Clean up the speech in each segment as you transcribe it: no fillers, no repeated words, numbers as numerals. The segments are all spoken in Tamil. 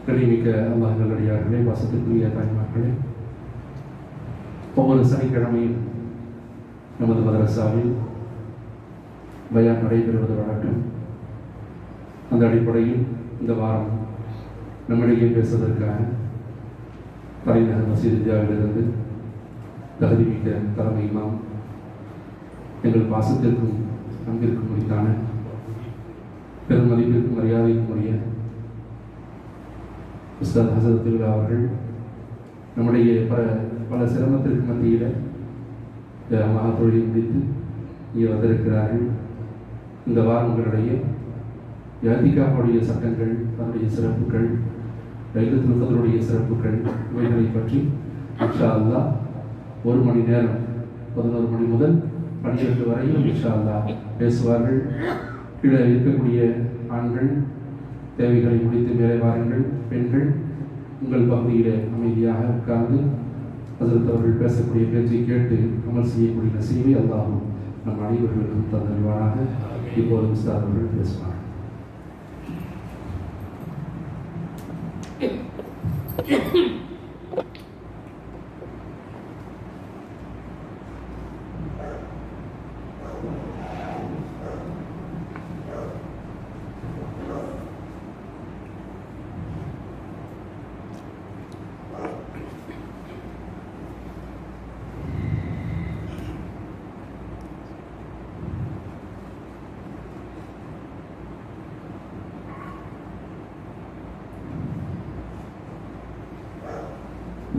கனிமிக்க அல்லாஹ் நல்லடியார்களே, வசதிக்குரிய தாய்மார்களே, ஒவ்வொரு சனிக்கிழமையும் நமது மதரசாவில் பயான் நடைபெறுவது வழக்கம். அந்த அடிப்படையில் இந்த வாரம் நம்மிடையே பேசுவதற்கான தலைநகர் மசீது இந்தியாவிலிருந்து தகுதிமிக்க தலைமை இமாம், எங்கள் பாசத்திற்கும் அங்கிற்கும் உரித்தான பெரும் மதிப்பிற்கும் மரியாதைக்கும் உரிய உஸ்தாத் ஹசரத் தில்லா அவர்கள் நம்முடைய பல சிரமத்திற்கு மத்தியில் மகா தொழிலை முடித்து இங்கே வந்திருக்கிறார்கள். இந்த வாரங்களுடைய யாத்திகாவுடைய சட்டங்கள், அதனுடைய சிறப்புகள், லைலத்துல் கத்ருடைய சிறப்புகள், இவைகளை பற்றி இன்ஷா அல்லாஹ் 1 மணி நேரம் 11 மணி முதல் 12 வரையும் இன்ஷா அல்லாஹ் பேசுவார்கள். கீழே இருக்கக்கூடிய ஆண்கள் தேவைகளை முடித்து மேலே வாருங்கள். பெண்கள் உங்கள் பகுதியில் அமைதியாக உட்கார்ந்து ஹசரத் அவர்கள் பேசக்கூடிய பேச்சை கேட்டு அமல் செய்யக்கூடிய நசீவை அல்லாஹ் நம் அனைவர்களுக்கும் தந்தல்வானாக. இப்போது உஸ்தாத் அவர்கள் பேசுவார்கள்.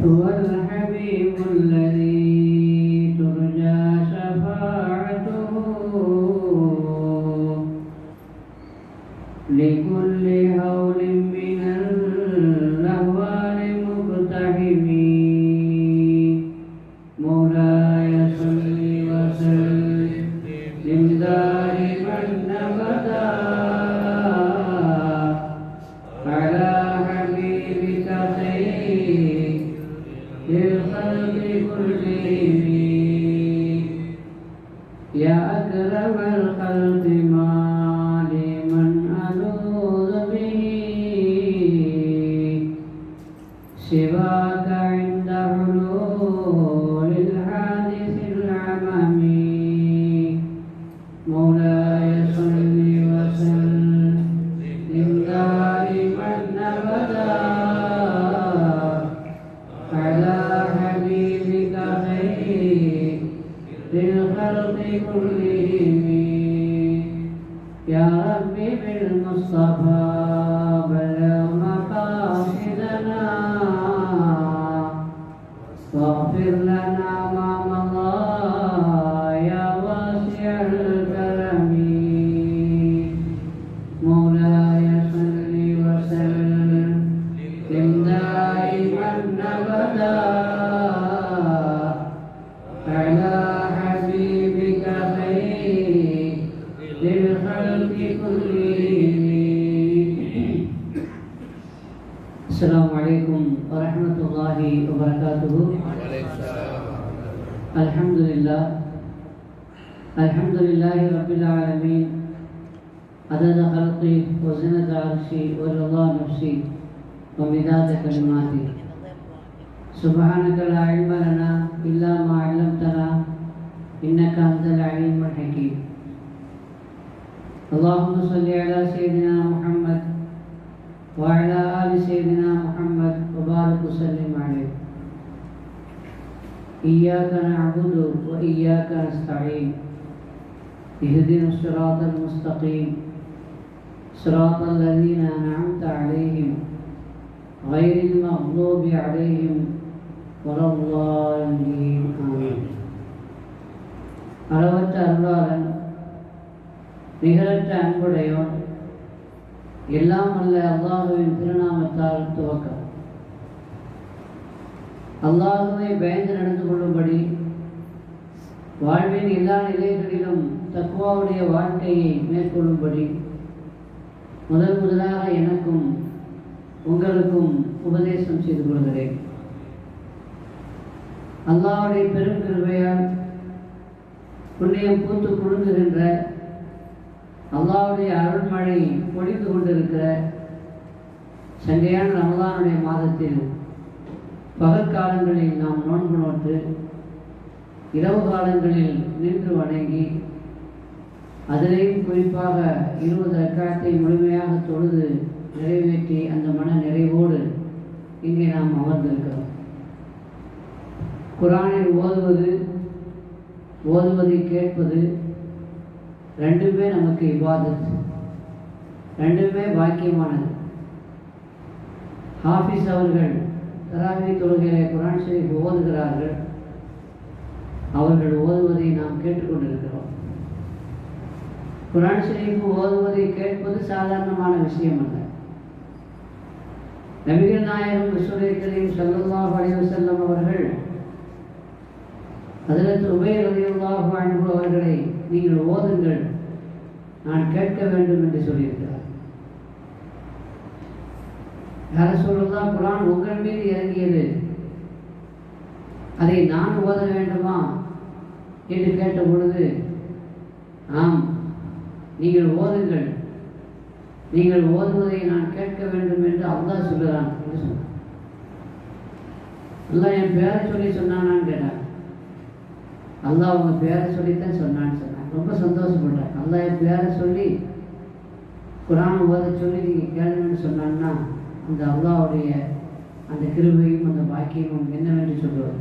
هو الحبيب الذي ترجى شفاعته لكل هول من الأهوال مقتحم. مولاي صل وسلم دائما أبدا على حبيبك خير للخلق كلهم يا أكرم الخلق ما لمن ألوذ به سواك عند حلول الحادث العمم. مولاي صل وسلم دائما أبدا على حبيبك خير للخلق كلهم يا ربي بالمصطفى بلغ مقاصدنا واغفر لنا ما مضى يا واسع الكرم. مولاي صل وسلم دائما أبدا على حبيبك خير للخلق كلهم. السلام عليكم ورحمة الله وبركاته. الحمد لله رب العالمين عدد خلقي وزنة عرشي ورضا نفسي ومداد كلماتي. سبحانك لا علم لنا إلا ما علمتنا إنك أنت العليم الحكيم. اللهم صل على سيدنا محمد وعلى آل سيدنا محمد وبارك وسلم عليه. إياك نعبد وإياك نستعين اهدنا الصراط المستقيم صراط الذين أنعمت عليهم غير المغضوب عليهم ولا الضالين آمين. அளவற்ற அருளாளன், நிகரற்ற அன்புடையோன், எல்லாம் அல்ல அல்லாஹுவின் திருநாமத்தால் துவக்கம். அல்லாஹுவை பயந்து நடந்து கொள்ளும்படி வாழ்வின் எல்லா நிலைகளிலும் தக்வாவுடைய வாழ்க்கையை மேற்கொள்ளும்படி முதலாக எனக்கும் உங்களுக்கும் உபதேசம் செய்து கொள்கிறேன். அல்லாஹ்வுடைய பெரும் கிருபையால் புண்ணியம் பூத்து குலுங்குகின்ற, அல்லாஹ்வுடைய அருள்மழை பொழிந்து கொண்டிருக்கிற சங்கையான ரமலானுடைய மாதத்தில் பகற்காலங்களில் நாம் நோன்பு நோட்டு இரவு காலங்களில் நின்று வணங்கி அதிலேயும் குறிப்பாக 20 ரக்காத்தை முழுமையாக தொழுது நிறைவேற்றி அந்த மன நிறைவோடு இங்கே நாம் அமர்ந்திருக்கிறோம். குர்ஆனில் ஓதுவதை கேட்பது ரெண்டுமே நமக்கு இபாதத், ரெண்டுமே பாக்கியமானது. ஹாஃபிஸ் அவர்கள் தராவி தொழுகையிலே குர்ஆன் ஷரீஃப் ஓதுகிறார்கள். அவர்கள் ஓதுவதை நாம் கேட்டுக்கொண்டிருக்கிறோம். குர்ஆன் ஷரீஃப் ஓதுவதை கேட்பது சாதாரணமான விஷயம் அல்ல. நபிகள் நாயகம் ரசூலுல்லாஹி கரீம் ஸல்லல்லாஹு அலைஹி வஸல்லம் அவர்கள் ஹஜ்ரத் உபை ரலியல்லாஹு அன்ஹு அவர்களை நீங்கள் ஓதுங்கள், நான் கேட்க வேண்டும் என்று சொல்லியிருக்கிறார். யா ரசூலுல்லாஹ், குர்ஆன் உங்கள் மீது இறங்கியது, அதை நான் ஓத வேண்டுமா என்று கேட்ட பொழுது, ஆம், நீங்கள் ஓதுங்கள், நீங்கள் ஓதுவதை நான் கேட்க வேண்டும் என்று அல்லாஹ் சொல்லுறான் என்று சொன்னான். அல்லாஹ் என் பேரை சொல்லி சொன்னானான்னு கேட்டான். அல்லாஹ் அவங்க பேரை சொல்லித்தான் சொன்னான்னு சொன்னான். ரொம்ப சந்தோஷப்பட்டேன். அல்லாஹ் என் பேரை சொல்லி குர்ஆன் ஓத சொல்லி நீங்கள் கேளுங்கன்னு சொன்னான்னா அந்த அல்லாஹ்வுடைய அந்த கிருபையும் அந்த பாக்கியமும் என்னவென்று சொல்லுவார்.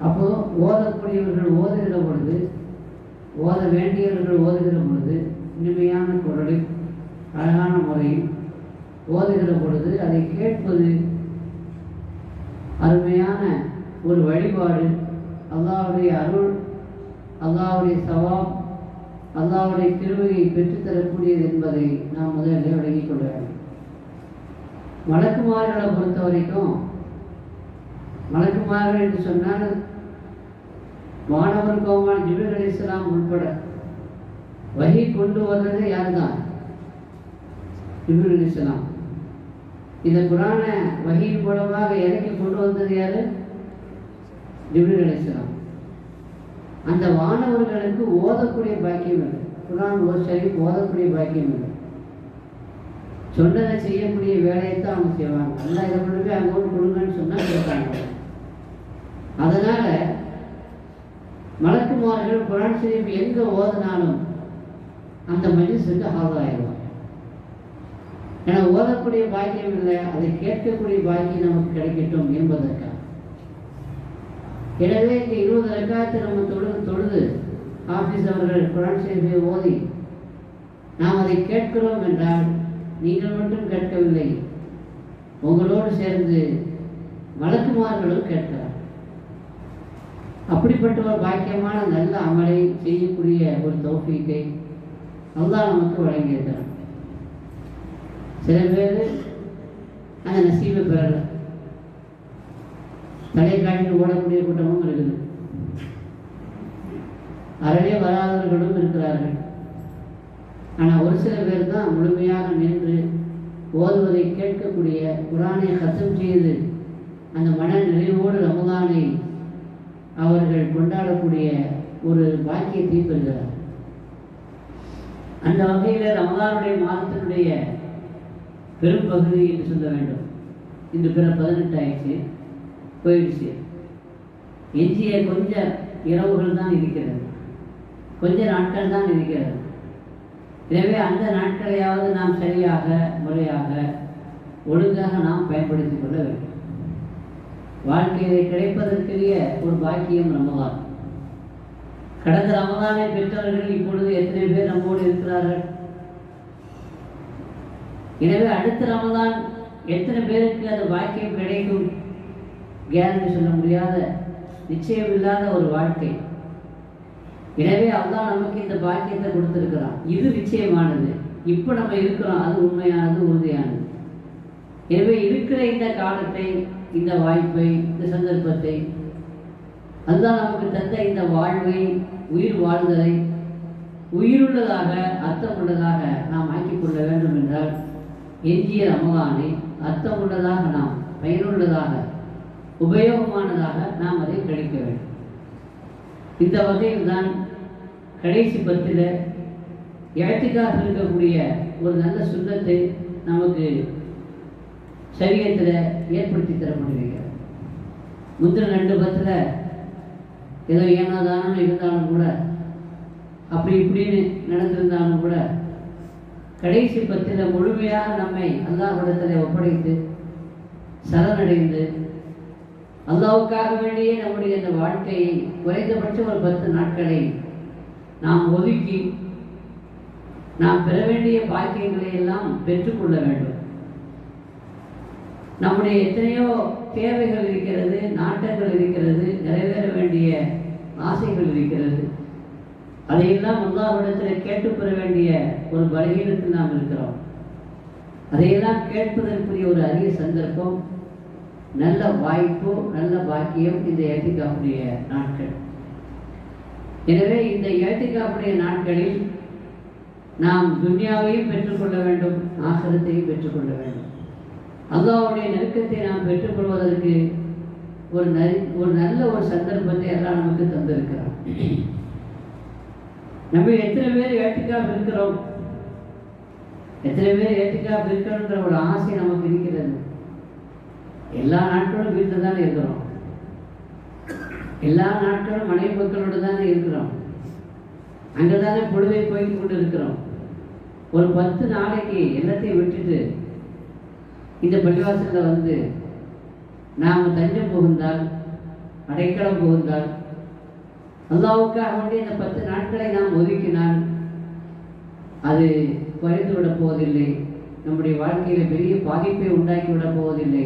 அப்போது ஓதக்கூடியவர்கள் ஓதுகிற பொழுது, ஓத வேண்டியவர்கள் ஓதுகிற பொழுது இனிமையான குரலில் அழகான முறையில் ஓதுகிற பொழுது அதை கேட்பது அருமையான ஒரு வழிபாடு. அல்லாஹ்வுடைய அருள், அல்லாஹ்வுடைய சவாப், அல்லாஹ்வுடைய கிருபையை பெற்றுத்தரக்கூடியது என்பதை நாம் முதலில் விளங்கிக் கொள்ள வேண்டும். மலக்குமார்களை பொறுத்த வரைக்கும், மலக்குமார்கள் என்று சொன்னால் வானவர் கோமான் ஜிப்ரீல் அலைஹிஸ்ஸலாம் உட்பட வஹி கொண்டு வர்றது யார் தான்? ஜிப்ரீல் அலைஹிஸ்ஸலாம். இந்த குர்ஆனை வஹியின் மூலமாக இறக்கி கொண்டு வந்தது யாரு? ஜிப்ரீல் அலைஹிஸ்ஸலாம். அந்த வானவர்களுக்கு ஓதக்கூடிய பாக்கியம் இல்லை. குர்ஆன் ஷரீஃப் ஓதக்கூடிய பாக்கியம் இல்லை. சொன்னதை செய்யக்கூடிய வேலையைத்தான் அவங்க செய்வாங்க. அல்லாஹ் இதை கொண்டு போய் அங்கே கொடுங்கன்னு சொன்னால் கேட்பாங்க. அதனால மலக்குமார்கள் குர்ஆன் ஷரீஃப் எங்க ஓதினாலும் அந்த மஜ்லிஸுக்கு ஹாஜராயிடுவாங்க. ஏன்னா ஓதக்கூடிய பாக்கியம் இல்லை, அதை கேட்கக்கூடிய பாக்கியம் நமக்கு கிடைக்கட்டும் என்பதற்காக. எனவே இந்த 20 ரக்காத்தை நம்ம தொழுது ஹாஃபிஸ் அவர்கள் குர்ஆன் ஷரீஃபை ஓதி நாம் அதை கேட்கிறோம் என்றால் நீங்கள் மட்டும் கேட்கவில்லை, உங்களோடு சேர்ந்து மலக்குமார்களும் கேட்கிறார். அப்படிப்பட்ட ஒரு பாக்கியமான நல்ல அமலை செய்யக்கூடிய ஒரு தௌஃபீக்கை அல்லாஹ் நமக்கு வழங்கியிருக்கிறார். சில பேர் அந்த நசீபை பெறல, தலை காட்டிட்டு ஓடக்கூடிய கூட்டமும் இருக்குது, அறவே வராதவர்களும் இருக்கிறார்கள். ஆனால் ஒரு சில பேர் தான் முழுமையாக நின்று ஓதுவதை கேட்கக்கூடிய, குர்ஆனை ஹத்தம் செய்து அந்த மன நிறைவோடு ரமலானை அவர்கள் கொண்டாடக்கூடிய ஒரு பாக்கியத்தை பெறுகிறார். அந்த வகையில் ரமலானுடைய மாதத்தினுடைய பெரும் பகுதி என்று சொல்ல வேண்டும். இன்று பிற 18 ஆயிடுச்சு, போயிடுச்சு. எஞ்சிய கொஞ்ச இரவுகள் தான் இருக்கிறது, கொஞ்ச நாட்கள் தான் இருக்கிறது. எனவே அந்த நாட்களையாவது நாம் சரியாக முறையாக ஒழுங்காக நாம் பயன்படுத்திக் கொள்ள வேண்டும். வாழ்க்கையிலே கிடைப்பதற்குரிய ஒரு பாக்கியம் ரமலான். கடந்த ரமலானை பெற்றவர்கள் இப்பொழுது எத்தனை பேர் நம்மோடு இருக்கிறார்கள்? எனவே அடுத்த ரமலான் எத்தனை பேருக்கு அந்த பாக்கியம் கிடைக்கும்? கேரண்டி சொல்ல முடியாத, நிச்சயம் இல்லாத ஒரு வாழ்க்கை. எனவே அல்லாஹ் நமக்கு இந்த பாக்கியத்தை கொடுத்திருக்கிறான். இது நிச்சயமானது. இப்போ நம்ம இருக்கிறோம், அது உண்மையானது, உறுதியானது. எனவே இருக்கிற இந்த காலத்தை, இந்த வாய்ப்பை, இந்த சந்தர்ப்பத்தை, அல்லாஹ் நமக்கு தந்த இந்த வாழ்வை, உயிர் வாழ்தலை உயிருள்ளதாக, அர்த்தமுள்ளதாக நாம் ஆக்கிக் கொள்ள வேண்டும் என்றால் எஞ்சிய ரமலானை அர்த்தமுள்ளதாக, நாம் பயனுள்ளதாக, உபயோகமானதாக நாம் அதை கழிக்க வேண்டும். இந்த வகையில் தான் கடைசி 10 இஅ்திகாஃப் இருக்கக்கூடிய ஒரு நல்ல சுன்னத்தை நமக்கு சரியத்தில் ஏற்படுத்தி தரப்பட்டிருக்கிறது. முந்தின 2 பத்தில் ஏதோ ஏனாதானம் இருந்தாலும் கூட, அப்படி இப்படின்னு நடந்திருந்தாலும் கூட, கடைசி 10 முழுமையாக நம்மை அல்லாஹ்விடத்தில் ஒப்படைத்து சரணடைந்து அல்லாஹ்வுக்காக வேண்டியே நம்முடைய இந்த வாழ்க்கையை குறைந்தபட்சம் ஒரு 10 நாட்களை நாம் ஒதுக்கி நாம் பெற வேண்டிய பாக்கியங்களை எல்லாம் பெற்றுக்கொள்ள வேண்டும். நம்முடைய எத்தனையோ தேவைகள் இருக்கிறது, நாட்டங்கள் இருக்கிறது, நிறைவேற வேண்டிய ஆசைகள் இருக்கிறது. அதையெல்லாம் அல்லாஹ்விடத்தில் கேட்டு பெற வேண்டிய ஒரு பலகீனத்தில் நாம் இருக்கிறோம். அதையெல்லாம் கேட்பதற்குரிய ஒரு அரிய சந்தர்ப்பம், நல்ல வாய்ப்பு, நல்ல பாக்கியம் இந்த ஏத்திகாஃபுடைய நாட்கள். எனவே இந்த ஏத்திகாஃபுடைய நாட்களில் நாம் துன்யாவையும் பெற்றுக்கொள்ள வேண்டும், ஆகிரத்தையும் பெற்றுக்கொள்ள வேண்டும். அல்லாஹ்வுடைய நெருக்கத்தை நாம் பெற்றுக்கொள்வதற்கு ஒரு நல்ல ஒரு சந்தர்ப்பத்தை எல்லாம் நமக்கு தந்திருக்கிறார். நம்ம எத்தனை பேர் ஏத்திகாஃப் இருக்கிறோம்? எத்தனை பேர் ஏத்திகாஃப் இருக்கணுன்ற ஒரு ஆசை நமக்கு இருக்கிறது? எல்லா நாட்களும் வீட்டில் தானே இருக்கிறோம், எல்லா நாட்களும் மனைவி மக்களோடு தானே இருக்கிறோம், அங்கே தானே பொழுதை போய் கொண்டு இருக்கிறோம். ஒரு 10 நாளைக்கு எல்லாத்தையும் விட்டுட்டு இந்த பள்ளிவாசலில் வந்து நாம் தஞ்சம் புகுந்தால், அடைக்கலம் புகுந்தால், அல்லாஹ்வுக்காக வேண்டிய இந்த 10 நாட்களை நாம் ஒதுக்கினால் அது குறைந்து விடப் போவதில்லை, நம்முடைய வாழ்க்கையில் பெரிய பாதிப்பை உண்டாக்கி விடப் போவதில்லை.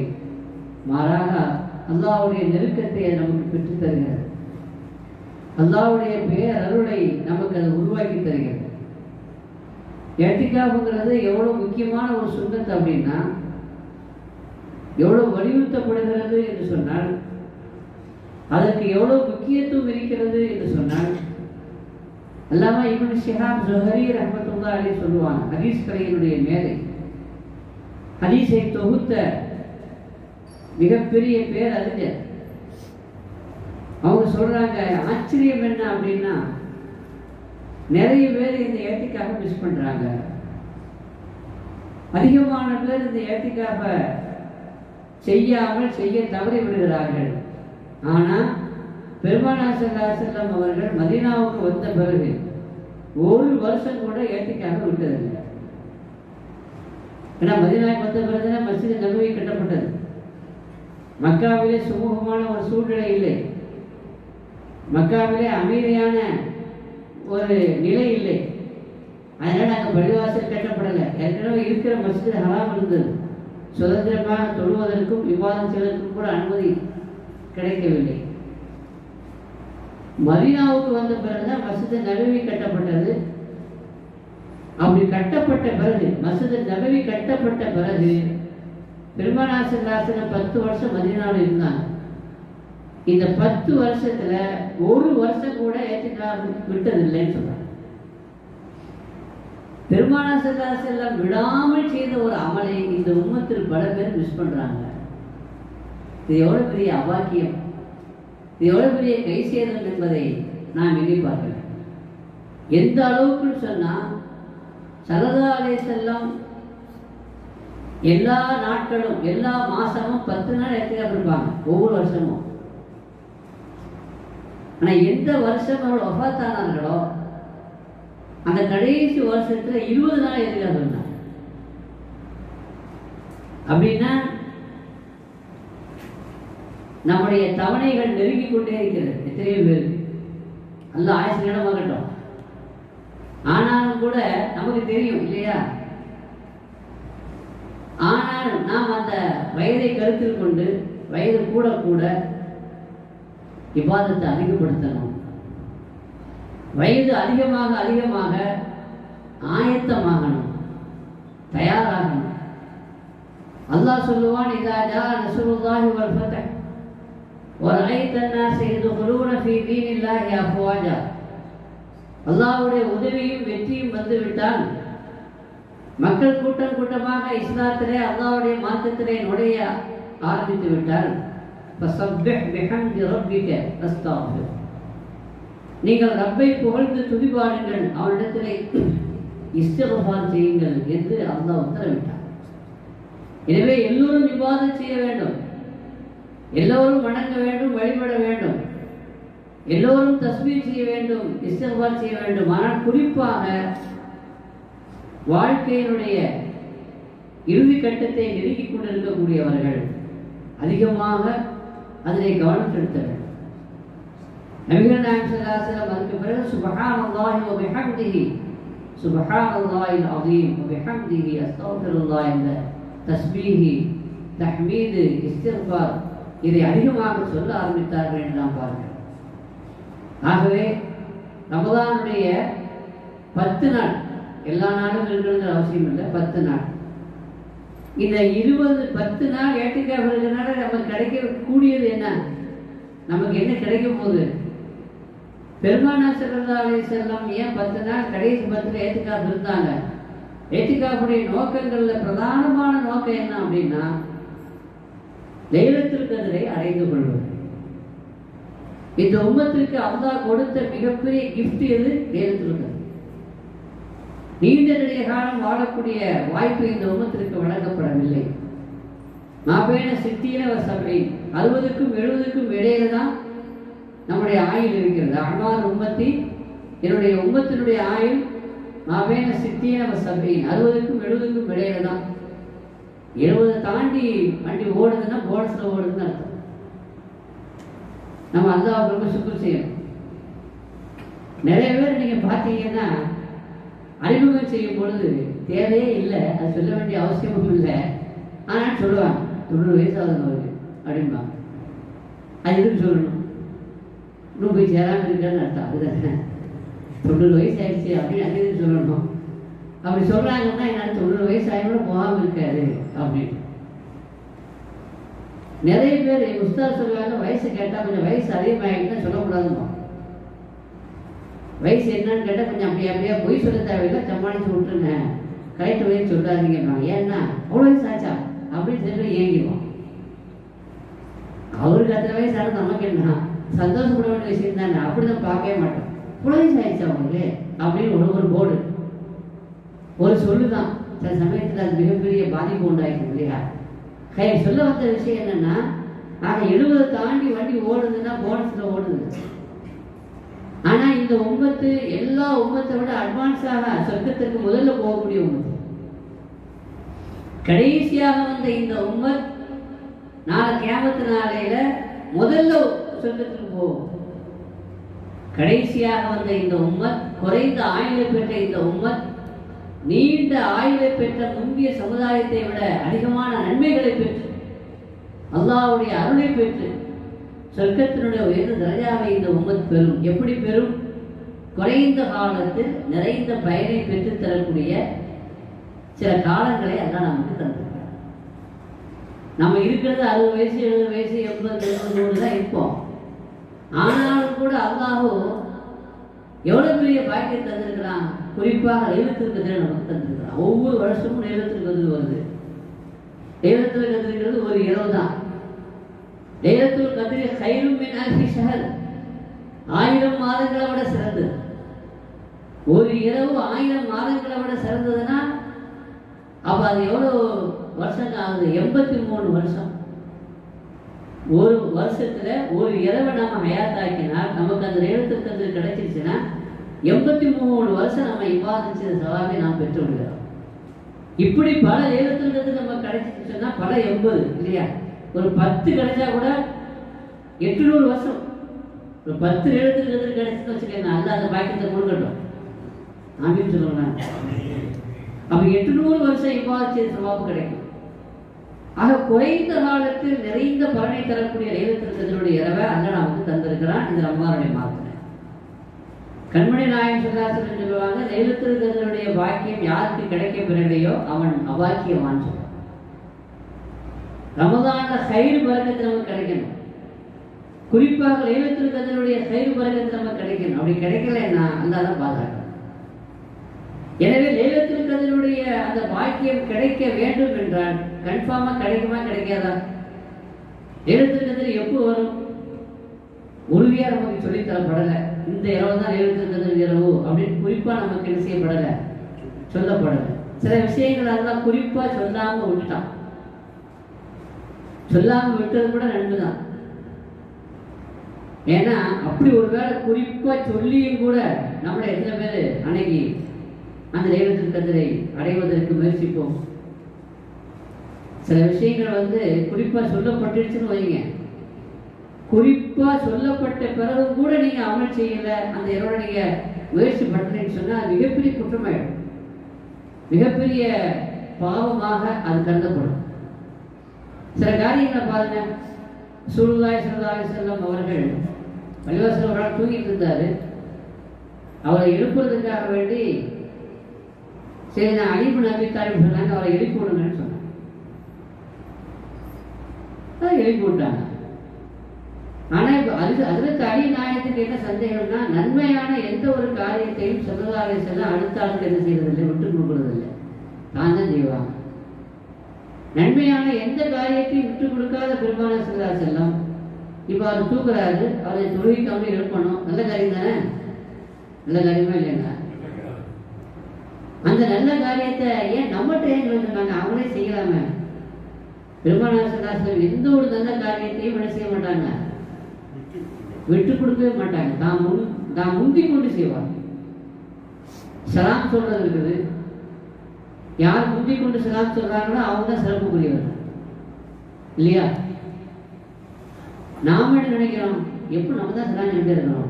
மாறாக அல்லாஹ்வுடைய நெருக்கத்தை அது நமக்கு பெற்றுத் தருகிறது. அல்லாஹ்வுடைய பேரருளை நமக்கு அது உருவாக்கி தருகிறது. ஏத்திகாஃப்ங்கிறது எவ்வளோ முக்கியமான ஒரு சுன்னத் அப்படின்னா, எவ்வளோ வலியுறுத்தப்படுகிறது என்று சொன்னால், அதற்கு எவ்வளோ முக்கியத்துவம் இருக்கிறது என்று சொன்னால், அல்லாமா இப்னு ஷிஹாப் ஸுஹரி ரஹ்மத்துல்லாஹி அலைஹி சொல்லுவாங்க, ஹதீஸ் கலையினுடைய மேதை, ஹதீஸை தொகுத்த மிகப்பெரிய பேர் அறிஞர். அவங்க சொல்றாங்க, ஆச்சரியம் என்ன அப்படின்னா, நிறைய பேர் இந்த ஏத்திகாஃபை மிஸ் பண்றாங்க. அதிகமான பேர் இந்த ஏத்திகாஃபை செய்யாமல் செய்ய தவறி விடுகிறார்கள். ஆனால் பெருமானார் ஸல்லல்லாஹு அலைஹி வஸல்லம் அவர்கள் மதீனாவுக்கு வந்த பிறகு 1 வருஷம் கூட ஏத்திகாஃபை விட்டதில்லை. ஏன்னா மதீனாவுக்கு வந்த பிறகுதான் மஸ்ஜித் நபவி கட்டப்பட்டது. மக்காவிலே சுமூகமான ஒரு சூழ்நிலை இல்லை, மக்காவிலே அமைதியான ஒரு நிலை இல்லை. அதனால் அங்கே பள்ளிவாசல் கட்டப்படலை. ஏற்கனவே இருக்கிற மஸ்ஜித் ஹராம் இருந்தது. சுதந்திரமாக தொழுவதற்கும் விவாதம் செய்வதற்கும் கூட அனுமதி கிடைக்கவில்லை. மதீனாவுக்கு வந்த பிறகுதான் மஸ்ஜித் நபவி கட்டப்பட்டது. அப்படி கட்டப்பட்ட பிறகு, மஸ்ஜித் நபவி கட்டப்பட்ட பிறகு பெருமானார் ஸல்லல்லாஹு அலைஹி வஸல்லம் 10 வருஷம் மதீனாவில் இருந்தாங்க. இந்த 10 வருஷத்துல 1 வருஷம் கூட ஏத்திகாஃப் விட்டதில்லைன்னு சொல்றாங்க. பெருமானார் ஸல்லல்லாஹு அலைஹி வஸல்லம் விடாமல் செய்த ஒரு அமலை இந்த உம்மத்தில் பல பேர் மிஸ் பண்றாங்க. இது எவ்வளவு பெரிய அபாக்கியம், இது எவ்வளவு பெரிய கை சேதம் என்பதை நான் எண்ணி பார்க்கிறேன். எந்த அளவுக்கு சொன்னா, ஸல்லல்லாஹு அலைஹி வஸல்லம் எல்லா நாட்களும் எல்லா மாசமும் 10 நாள் ஏத்திகாஃப் இருப்பாங்க ஒவ்வொரு வருஷமும். ஆனா எந்த வருஷம் அவர்கள் வஃபாத்தானார்களோ அந்த கடைசி வருஷத்துல 20 நாள் ஏத்திகாஃப் இருந்தாங்க. அப்படின்னா நம்முடைய தவணைகள் நெருங்கி கொண்டே இருக்கிறது. எத்தனையோ பேருக்கு அல்ல ஆயுசு இடமாகட்டும். ஆனாலும் கூட நமக்கு தெரியும் இல்லையா, ஆனால் நாம் அந்த வயதை கருத்தில் கொண்டு வயது கூட கூட இபாதத்தை அதிகப்படுத்தணும். வயது அதிகமாக அதிகமாக ஆயத்தமாகணும், தயாராகணும். அல்லாஹ் சொல்லுவான், இதா ஜா நஸ்ருல்லாஹி வல் ஃபத்ஹ் வரைத الناس يدخلون في دين الله افواجا. அல்லாஹ்வுடைய உதவியும் வெற்றியும் வந்துவிட்டால், மக்கள் கூட்டம் கூட்டமாக இஸ்லாத்திலே அல்லாஹ்வுடைய மார்க்கத்திலே நுழைய ஆரம்பித்து விட்டால், ஃபஸப்பிஹ் பிஹம்தி ரப்பிக வஸ்தக்ஃபிர், நீங்கள் ரப்பை புகழ்ந்து துதிபாடுங்கள், அவனிடத்திலே இஸ்திக்ஃபார் செய்யுங்கள் என்று அல்லாஹ் உத்தரவிட்டார். எனவே எல்லோரும் இவ்வாறு செய்ய வேண்டும், எல்லோரும் வணங்க வேண்டும், வழிபட வேண்டும், எல்லோரும் தஸ்பீஹ் செய்ய வேண்டும், இஸ்திக்பார் செய்ய வேண்டும். ஆனால் குறிப்பாக வாழ்க்கையினுடைய இறுதி கட்டத்தை நெருங்கிக் கொண்டிருக்கக்கூடியவர்கள் அதிகமாக அதனை கவனம் செலுத்த வேண்டும். நபிகள் நாயகம் ஸல்லல்லாஹு அலைஹி வஸல்லம் அதுக்கு பிறகு சுப்ஹானல்லாஹி வ பிஹம்திஹி சுப்ஹானல்லாஹில் அஸீம் வ பிஹம்திஹி அஸ்தக்ஃபிருல்லாஹ் என்ற தஸ்பீஹ், தஹ்மீத், இஸ்திக்பார் இதை அதிகமாக சொல்ல ஆரம்பித்தார்கள் என்று நாம் பார்க்கிறோம். ஆகவே ரமதானுடைய 10 நாள், எல்லா நாளும் இருக்கிறது அவசியம் இல்லை, 10 நாள், இந்த 10 நாள் ஏற்றுக்காக இருக்கிறதுனால நமக்கு கிடைக்கக்கூடியது என்ன? நமக்கு என்ன கிடைக்க போகுது? பெருமானார் ஸல்லல்லாஹு அலைஹி வஸல்லம் ஏன் 10 நாள் கடைசி 10 ஏற்றுக்காக இருந்தாங்க? ஏற்றுக்காவுடைய நோக்கங்கள்ல பிரதானமான நோக்கம் என்ன அப்படின்னா, லைலத்துல் கத்ரை அடைந்து கொள்வது. இந்த உம்மத்திற்கு அல்லாஹ் கொடுத்த மிகப்பெரிய கிஃப்ட் எது? லைலத்துல் கத்ர். நீண்ட நெடிய காலம் வாழக்கூடிய வாய்ப்பு இந்த உம்மத்திற்கு வழங்கப்படவில்லை. மாபேன சித்தின சபை 60க்கும் 70க்கும் இடையில தான் நம்முடைய ஆயுள் இருக்கிறது. அமார் உம்மத்தி, என்னுடைய உம்மத்தினுடைய ஆயுள் மாபேன சித்தின சபை 60க்கும் 70க்கும் இடையில தான். 70 தாண்டி வண்டி ஓடுதுன்னா போனஸ்ல ஓடுதுன்னு அர்த்தம். நம்ம அல்லாஹ் ரொம்ப சுக்குர் செய்யணும். நிறைய பேர் நீங்க பார்த்தீங்கன்னா அறிமுகம் செய்யும் பொழுது தேவையே இல்லை, அது சொல்ல வேண்டிய அவசியமும் இல்லை, ஆனால் சொல்லுவாங்க 90 வயசாகுது அப்படின்பா. அது எதுக்கு சொல்லணும்? இன்னும் போய் சேராமல் இருக்கான்னு அர்த்தம். அதுதானே 90 வயசு ஆயிடுச்சு அப்படின்னு அது எதுக்கு சொல்லணும்? அப்படி சொல்றாங்கன்னா என்ன? 90 வயசு ஆகியோட போகாமல் இருக்காரு அப்படின்னு. நிறைய பேர் உஸ்தாத் சொல்லுவாங்க, வயசு கேட்டால் கொஞ்சம் வயசு அதிகமாகிட்டுன்னு சொல்லக்கூடாதுமா. வயசு என்னன்னு கேட்டால் கொஞ்சம் அப்படியே பொய் சொல்ல தேவையில்லை, சமாளிச்சு விட்டுருங்க, கரெக்ட் வயசு சொல்லாதீங்கம்மா. ஏன்னா அவ்வளோ வயசு ஆச்சா அப்படின்னு சொல்லி ஏங்கிடுவோம். அவருக்கு 10 வயசு ஆனது நமக்கு என்ன சந்தோஷப்பட வேண்டிய விஷயம் தானே. அப்படிதான் பார்க்கவே மாட்டோம். இவ்வளோ வயசு ஆயிடுச்சா அவங்களுக்கு அப்படின்னு ஒரு போர்டு, ஒரு சொல்லுதான் சில சமயத்தில் அது மிகப்பெரிய பாதிப்பு உண்டாயிருக்கும் இல்லையா? சொல்ல வந்த விஷயம் என்னன்னா, ஆக 70 தாண்டி வண்டி ஓடுதுன்னா போனஸ்ல ஓடுது. ஆனா இந்த உம்மத்து எல்லா உம்மத்தை விட அட்வான்ஸாக சொர்க்கத்திற்கு முதல்ல போகக்கூடிய உம்மத்து. கடைசியாக வந்த இந்த உம்மத் நாளை கியாமத்து நாளையில முதல்ல சொர்க்கத்திற்கு போகும். கடைசியாக வந்த இந்த உம்மத், குறைந்த ஆயுளை பெற்ற இந்த உம்மத், நீண்ட ஆயுளை பெற்ற முந்தைய சமுதாயத்தை விட அதிகமான நன்மைகளை பெற்று அல்லாஹ்வுடைய அருளை பெற்று சொர்க்கத்தினுடைய உயர்ந்த தரஜாவை இந்த உம்மத் பெறும். எப்படி பெறும்? குறைந்த காலத்தில் நிறைந்த பயனை பெற்று தரக்கூடிய சில காலங்களை அல்லாஹ் நமக்கு தந்திருக்கிறார். நம்ம இருக்கிறது 60 வயசு 70 வயசு 80 90 தான் இருப்போம். ஆனாலும் கூட அல்லாஹ் எவ்வளவு பெரிய பாக்கியம் தந்திருக்கிறான். குறிப்பாக லைலத்துல் கத்ர் நமக்கு தந்திருக்கிறான். ஒவ்வொரு வருஷமும் லைலத்துல் கத்ர் வருது. லைலத்துல் கத்ர்ங்கிறது ஒரு இரவு தான். லைலத்துல் கத்ர் கைரும் மின் அல்ஃபி ஷஹர், 1000 மாதங்களை விட சிறந்தது. ஒரு இரவு 1000 மாதங்களை விட சிறந்ததுன்னா அப்ப அது எவ்வளவு வருஷம் ஆகுது? 83 வருஷம். ஒரு வருஷத்துல ஒரு இரவை நம்ம ஹயாத்தாக்கினால் நமக்கு அந்த லைலத்துல் கத்ர் கிடைச்சிருச்சுன்னா 83 வருஷம் நம்ம இபாதத் செய்த சவாபை நாம் பெற்று விடுகிறோம். இப்படி பல லைலத்துல் கத்ர் நம்ம கிடைச்சிட்டு சொன்னா பல 80 இல்லையா? ஒரு 10 கிடைச்சா கூட 800 வருஷம். ஒரு 10 லைலத்துல் கத்ர் கிடைச்சுன்னு வச்சுக்கோங்க, அல்லாஹ் அந்த பாக்கியத்தை கொடுக்கட்டும். ஆமீன் சொல்லுங்க. அப்ப 800 வருஷம் இபாதத் செய்த சவாபு கிடைக்கும். ஆக குறைந்த காலத்தில் நிறைந்த பலனை தரக்கூடிய லைலத்துல் கத்ருடைய இரவை அல்லாஹ் நமக்கு தந்திருக்கிறான் இந்த ரமலானுடைய மாதத்துல. கண்மணி நாயகம் ஸல்லல்லாஹு அலைஹி வஸல்லம் சொல்லுவாங்க, லைலத்துல் கத்ருடைய பாக்கியம் யாருக்கு கிடைக்க பெறலையோ அவன் அபாக்கியவான் சொல்லுவாங்க. ரமலான்ல கைர் பரக்கத்து நமக்கு கிடைக்கணும். குறிப்பாக லைலத்துல் கத்ருடைய கைர் பரக்கத்து நமக்கு கிடைக்கணும். அப்படி கிடைக்கலன்னா அல்லாஹ் தான் பாதுகாக்கணும். எனவே லைலத்துல் கத்ருடைய அந்த பாக்கியம் கிடைக்க வேண்டும் என்றால் கன்ஃபார்மா கிடைக்குமா கிடைக்காதா? லைலத்துல் கத்ர் எப்போ வரும்? உறுதியா நமக்கு சொல்லித்தரப்படலை. இந்த இரவு தான் லைலத்துல் கத்ர் இரவு அப்படின்னு குறிப்பா நமக்கு என்ன செய்யப்படலை, சொல்லப்படலை. சில விஷயங்கள் அதெல்லாம் குறிப்பா சொல்லாம விட்டுட்டான். சொல்லாமல் விட்டது கூட நன்மை தான். ஏன்னா அப்படி ஒரு வேளை குறிப்பாக சொல்லியும் கூட நம்மளை எத்தனை பேர் அன்னைக்கு அந்த லைலத்துல் கத்ரை அடைவதற்கு முயற்சிப்போம். சில விஷயங்கள் குறிப்பாக சொல்லப்பட்டுருச்சுன்னு வைங்க, குறிப்பாக சொல்லப்பட்ட பிறகு கூட நீங்கள் அமல் செய்யலை, அந்த இரவோட நீங்கள் முயற்சி பண்ணுறீங்கன்னு சொன்னால் அது மிகப்பெரிய குற்றமாயிடும், மிகப்பெரிய பாவமாக அது கருதப்படும். சில காரியங்களை பாருங்க, ரசூலுல்லாஹி ஸல்லல்லாஹு அலைஹி வஸல்லம் அவர்கள் பள்ளிவாசல் ஒரு நாள் தூங்கிட்டு இருந்தாரு. அவரை எழுப்புறதுக்காக வேண்டி சரி நான் அலி இப்னு அபீ தாலிப் சொன்னாங்க, அவரை எழுப்பி விடுங்கன்னு சொன்னாங்க. எழுப்பி விட்டாங்க. ஆனால் இப்போ அதற்கு அலி நாயகத்துக்கு என்ன சந்தேகம்னா, நன்மையான எந்த ஒரு காரியத்தையும் ஸல்லல்லாஹு அலைஹி வஸல்லம் அடுத்த ஆளுக்கு என்ன செய்யறதில்லை, விட்டு கொடுக்கறதில்லை, தான் தான் செய்வாங்க. நன்மையான எந்த காரியத்தையும் விட்டு கொடுக்காத பெருமானார் ஸல்லல்லாஹு அலைஹி வஸல்லம் இப்போ அவர் தூக்குறாரு, அவரை தொழுகைக்கு அவரை எழுப்பணும். நல்ல காரியம் தானே, நல்ல காரியமா இல்லைங்க? அந்த நல்ல காரியத்தை ஏன் நம்மகிட்ட ஏன் சொல்லிருந்தாங்க, அவங்களே செய்யலாமே. பெருமானார் ஸல்லல்லாஹு அலைஹி வஸல்லம் எந்த ஒரு நல்ல காரியத்தையும் என்ன செய்ய மாட்டாங்க, விட்டு கொடுக்கவே மாட்டாங்க. தான் முந்தி கொண்டு செய்வார். சலாம் சொல்றது இருக்குது, யார் முந்தி கொண்டு சலாம் சொல்றாங்களோ அவங்க தான் சிறப்புக்குரியவர் இல்லையா? நாம என்ன நினைக்கிறோம், எப்படி நம்ம தான் சலாம் சொல்லிட்டே இருக்கிறோம்,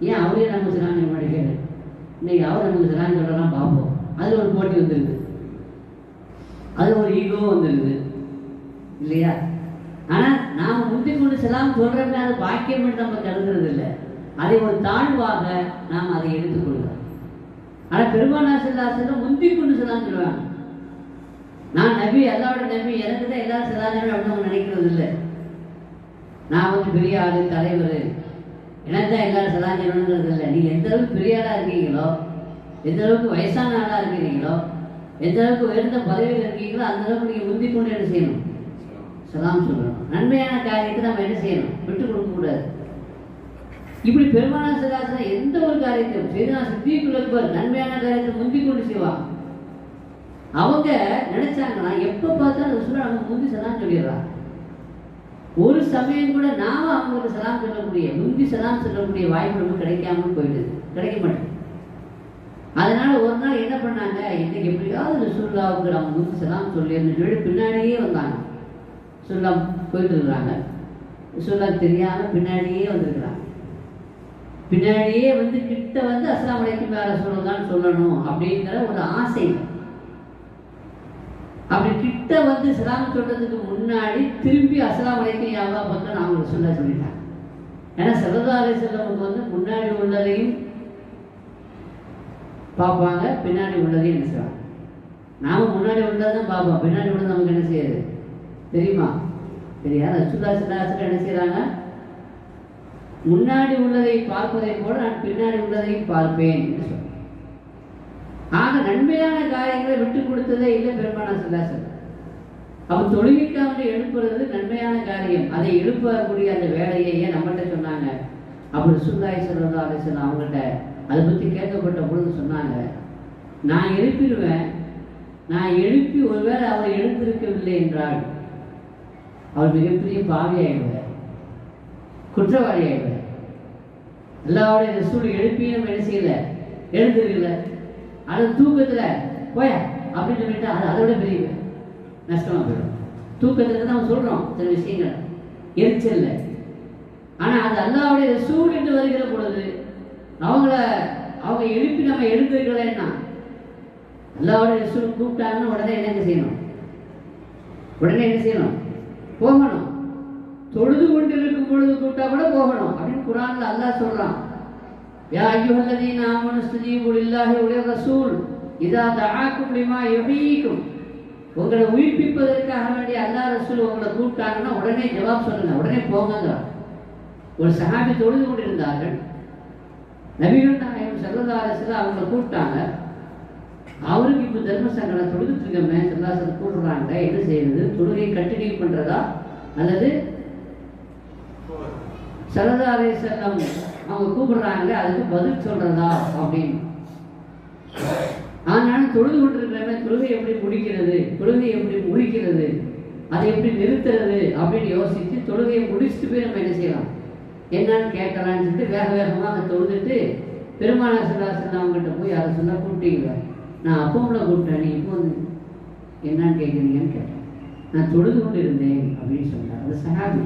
ஏன் அவரே நம்ம சலாம் சொல்ல மாட்டேங்கிறாரு, இன்னைக்கு அவர் நமக்கு சலாம் சொல்றலாம் பார்ப்போம். அது ஒரு போட்டி வந்துருது, அது ஒரு ஈகோ வந்துருது இல்லையா? ஆனால் நாம் முந்தி கொண்டு செல்லாம் சொல்றோமே, அது பாக்கியம் என்று நம்ம கருதுறது இல்லை, அதை ஒரு தாழ்வாக நாம் அதை எடுத்துக்கொள்கிறோம். ஆனால் பெருமானார் ஸல்லல்லாஹு அலைஹி வஸல்லம் முந்தி கொண்டு செல்லாம் சொல்லுவாங்க. நான் நபி, அல்லாஹ்வோட நபி, எனக்கு தான் எல்லாரும் செல்லாம் சொல்லணும் அப்படின்னு அவங்க நினைக்கிறது இல்லை. நான் பெரிய ஆளு, தலைவர், எனக்கு தான் எல்லாரும் செல்லாம் சொல்லணுங்கிறது இல்லை. நீங்கள் எந்த அளவுக்கு பெரிய ஆளாக இருக்கீங்களோ, எந்த அளவுக்கு வயசான ஆளாக இருக்கிறீங்களோ, எந்த அளவுக்கு உயர்ந்த பதவியில் இருக்கீங்களோ, அந்த அளவுக்கு நீங்கள் முந்தி கொண்டு என்ன செய்யணும், சலாம் சொல்லணும். நன்மையான காரியத்தை நம்ம என்ன செய்யணும், விட்டு கொடுக்க கூடாது. இப்படி பெருமானார் ஸல்லல்லாஹு அலைஹி வஸல்லம் எந்த ஒரு காரியத்தையும் சையதுனா சித்தீக்குல் அக்பர் நன்மையான காரியத்தை முந்தி கொண்டு செய்வாங்க. அவங்க நினைச்சாங்கன்னா எப்ப பார்த்தாலும் ரசூலுல்லாஹ் நமக்கு முந்தி சலாம் சொல்லிடுறாங்க. ஒரு சமயம் கூட நாம அவங்களுக்கு சலாம் சொல்லக்கூடிய, முந்தி சலாம் சொல்லக்கூடிய வாய்ப்பு நமக்கு கிடைக்காமல் போயிடுது, கிடைக்க மாட்டேங்குது. அதனால ஒரு நாள் என்ன பண்ணாங்க, இன்னைக்கு எப்படியாவது ரசூலுல்லாஹ்வுக்கு அவங்க முந்தி சலாம் சொல்லிடணும்னு சொல்லி பின்னாடியே வந்தாங்க. ரசூலுல்லாஹ் போயிட்டு இருக்கிறாங்க, ரசூலுல்லாஹ் தெரியாம பின்னாடியே வந்திருக்கிறாங்க. பின்னாடியே கிட்ட அஸ்ஸலாமு அலைக்கும் யா ரசூலுல்லாஹ் சொல்லணும் அப்படிங்கிற ஒரு ஆசை. அப்படி கிட்ட சலாம் சொல்றதுக்கு முன்னாடி திரும்பி அஸ்ஸலாமு அலைக்கும் யா அல்லாஹ் பார்த்தா அவங்க ரசூலுல்லாஹ் சொல்லிட்டாங்க. ஏன்னா ஸல்லல்லாஹு அலைஹி வஸல்லம் முன்னாடி உள்ளதையும் பார்ப்பாங்க, பின்னாடி உள்ளதையும் என்ன செய்வாங்க. நாம முன்னாடி உள்ளதான் பார்ப்போம், பின்னாடி உள்ளது நமக்கு என்ன செய்யாது தெரியுமா? தெரியாது. ரசூலுல்லாஹ் ஸல்லல்லாஹு அலைஹி வஸல்லம் என்ன செய்யறாங்க, முன்னாடி உள்ளதை பார்ப்பதை போல நான் பின்னாடி உள்ளதையும் பார்ப்பேன் என்று சொல்றேன். ஆக நன்மையான காரியங்களை விட்டு கொடுத்ததே இல்லை பெருமானார் ஸல்லல்லாஹு அலைஹி வஸல்லம். அவர் தொழுகைக்காக எழுப்புறது நன்மையான காரியம், அதை எழுப்பக்கூடிய அந்த வேலையை ஏன் நம்மகிட்ட சொன்னாங்க. அப்படி ரசூலுல்லாஹி ஸல்லல்லாஹு அலைஹி வஸல்லம் அவங்கள்ட்ட அதை பற்றி கேட்கப்பட்ட பொழுது சொன்னாங்க, நான் எழுப்பிடுவேன், நான் எழுப்பி ஒருவேளை அவர் எழுந்திருக்கவில்லை என்றால் அவர் மிகப்பெரிய பாவி ஆயிடுவார், குற்றவாளி ஆயிடுவார். அல்லாஹ்வுடைய ரசூல் எழுப்பி நம்ம என்ன செய்யல, எழுந்திருக்கல, அது தூக்கத்துல போய அப்படின்னு சொல்லிட்டு அது அதோட பெரிய நஷ்டமா போயிடும். தூக்கத்துல தான் சொல்றோம் சில விஷயங்கள் எரிச்சல்ல, ஆனா அது அல்லாஹ்வுடைய ரசூல் என்று வருகிற பொழுது அவங்க எழுப்பி நம்ம எழுந்திருக்கலன்னா, அல்லாஹ்வுடைய ரசூல் கூப்பிட்டாங்கன்னு உடனே என்ன செய்யணும், உடனே என்ன செய்யணும், போகணும். தொழுது கொண்டிருக்கும் பொழுது கூப்பிட்டா கூட போகணும் அப்படின்னு குர்ஆன்ல அல்லாஹ் சொல்றான். யா அய்யுஹல்லதீன ஆமனு ஸ்தஜீபு லில்லாஹி வ லிர்ரசூல் இதா தஆக்கும் லிமா யுஹீக்கும். உங்களை உயிர்ப்பிப்பதற்காக வேண்டிய அல்லாஹ் ரசூல் உங்களை கூப்பிட்டாங்கன்னா உடனே ஜவாப் சொல்லுங்க, உடனே போங்க. ஒரு சஹாபி தொழுது கொண்டிருந்தார்கள், நபிகள் நாயகம் ஸல்லல்லாஹு அலைஹி வஸல்லம் அவங்களை கூப்பிட்டாங்க. அவருக்கு இப்போ தர்ம சங்கடம், தொழுதுட்டு இருக்கமே, ஸல்லல்லாஹு அலைஹி வஸல்லம் கூப்பிடுறாங்க, என்ன செய்யறது, தொழுகையை கண்டினியூ பண்றதா அல்லது ஸல்லல்லாஹு அலைஹி வஸல்லம் அவங்க கூப்பிடுறாங்க அதுக்கு பதில் சொல்றதா அப்படின்னு. ஆனாலும் தொழுது கொண்டிருக்கிறவங்க தொழுகை எப்படி முடிக்கிறது, தொழுகை எப்படி முடிக்கிறது அதை எப்படி நிறுத்துறது அப்படின்னு யோசித்து தொழுகையை முடிச்சுட்டு போய் நம்ம என்ன செய்யலாம், என்னன்னு கேட்கலான்னு சொல்லிட்டு வேக வேகமாக அதை தொழுதுட்டு பெருமானார் ஸல்லல்லாஹு அலைஹி வஸல்லம் அவங்ககிட்ட போய் அதை சொன்னா கூப்பிட்டீங்களா, நான் அப்போம்ல கூப்பிட்டேன், நீ இப்போ வந்து என்னன்னு கேட்குறீங்கன்னு கேட்டேன், நான் தொழுது கொண்டு இருந்தேன் அப்படின்னு சொன்னார். அது சஹாபி.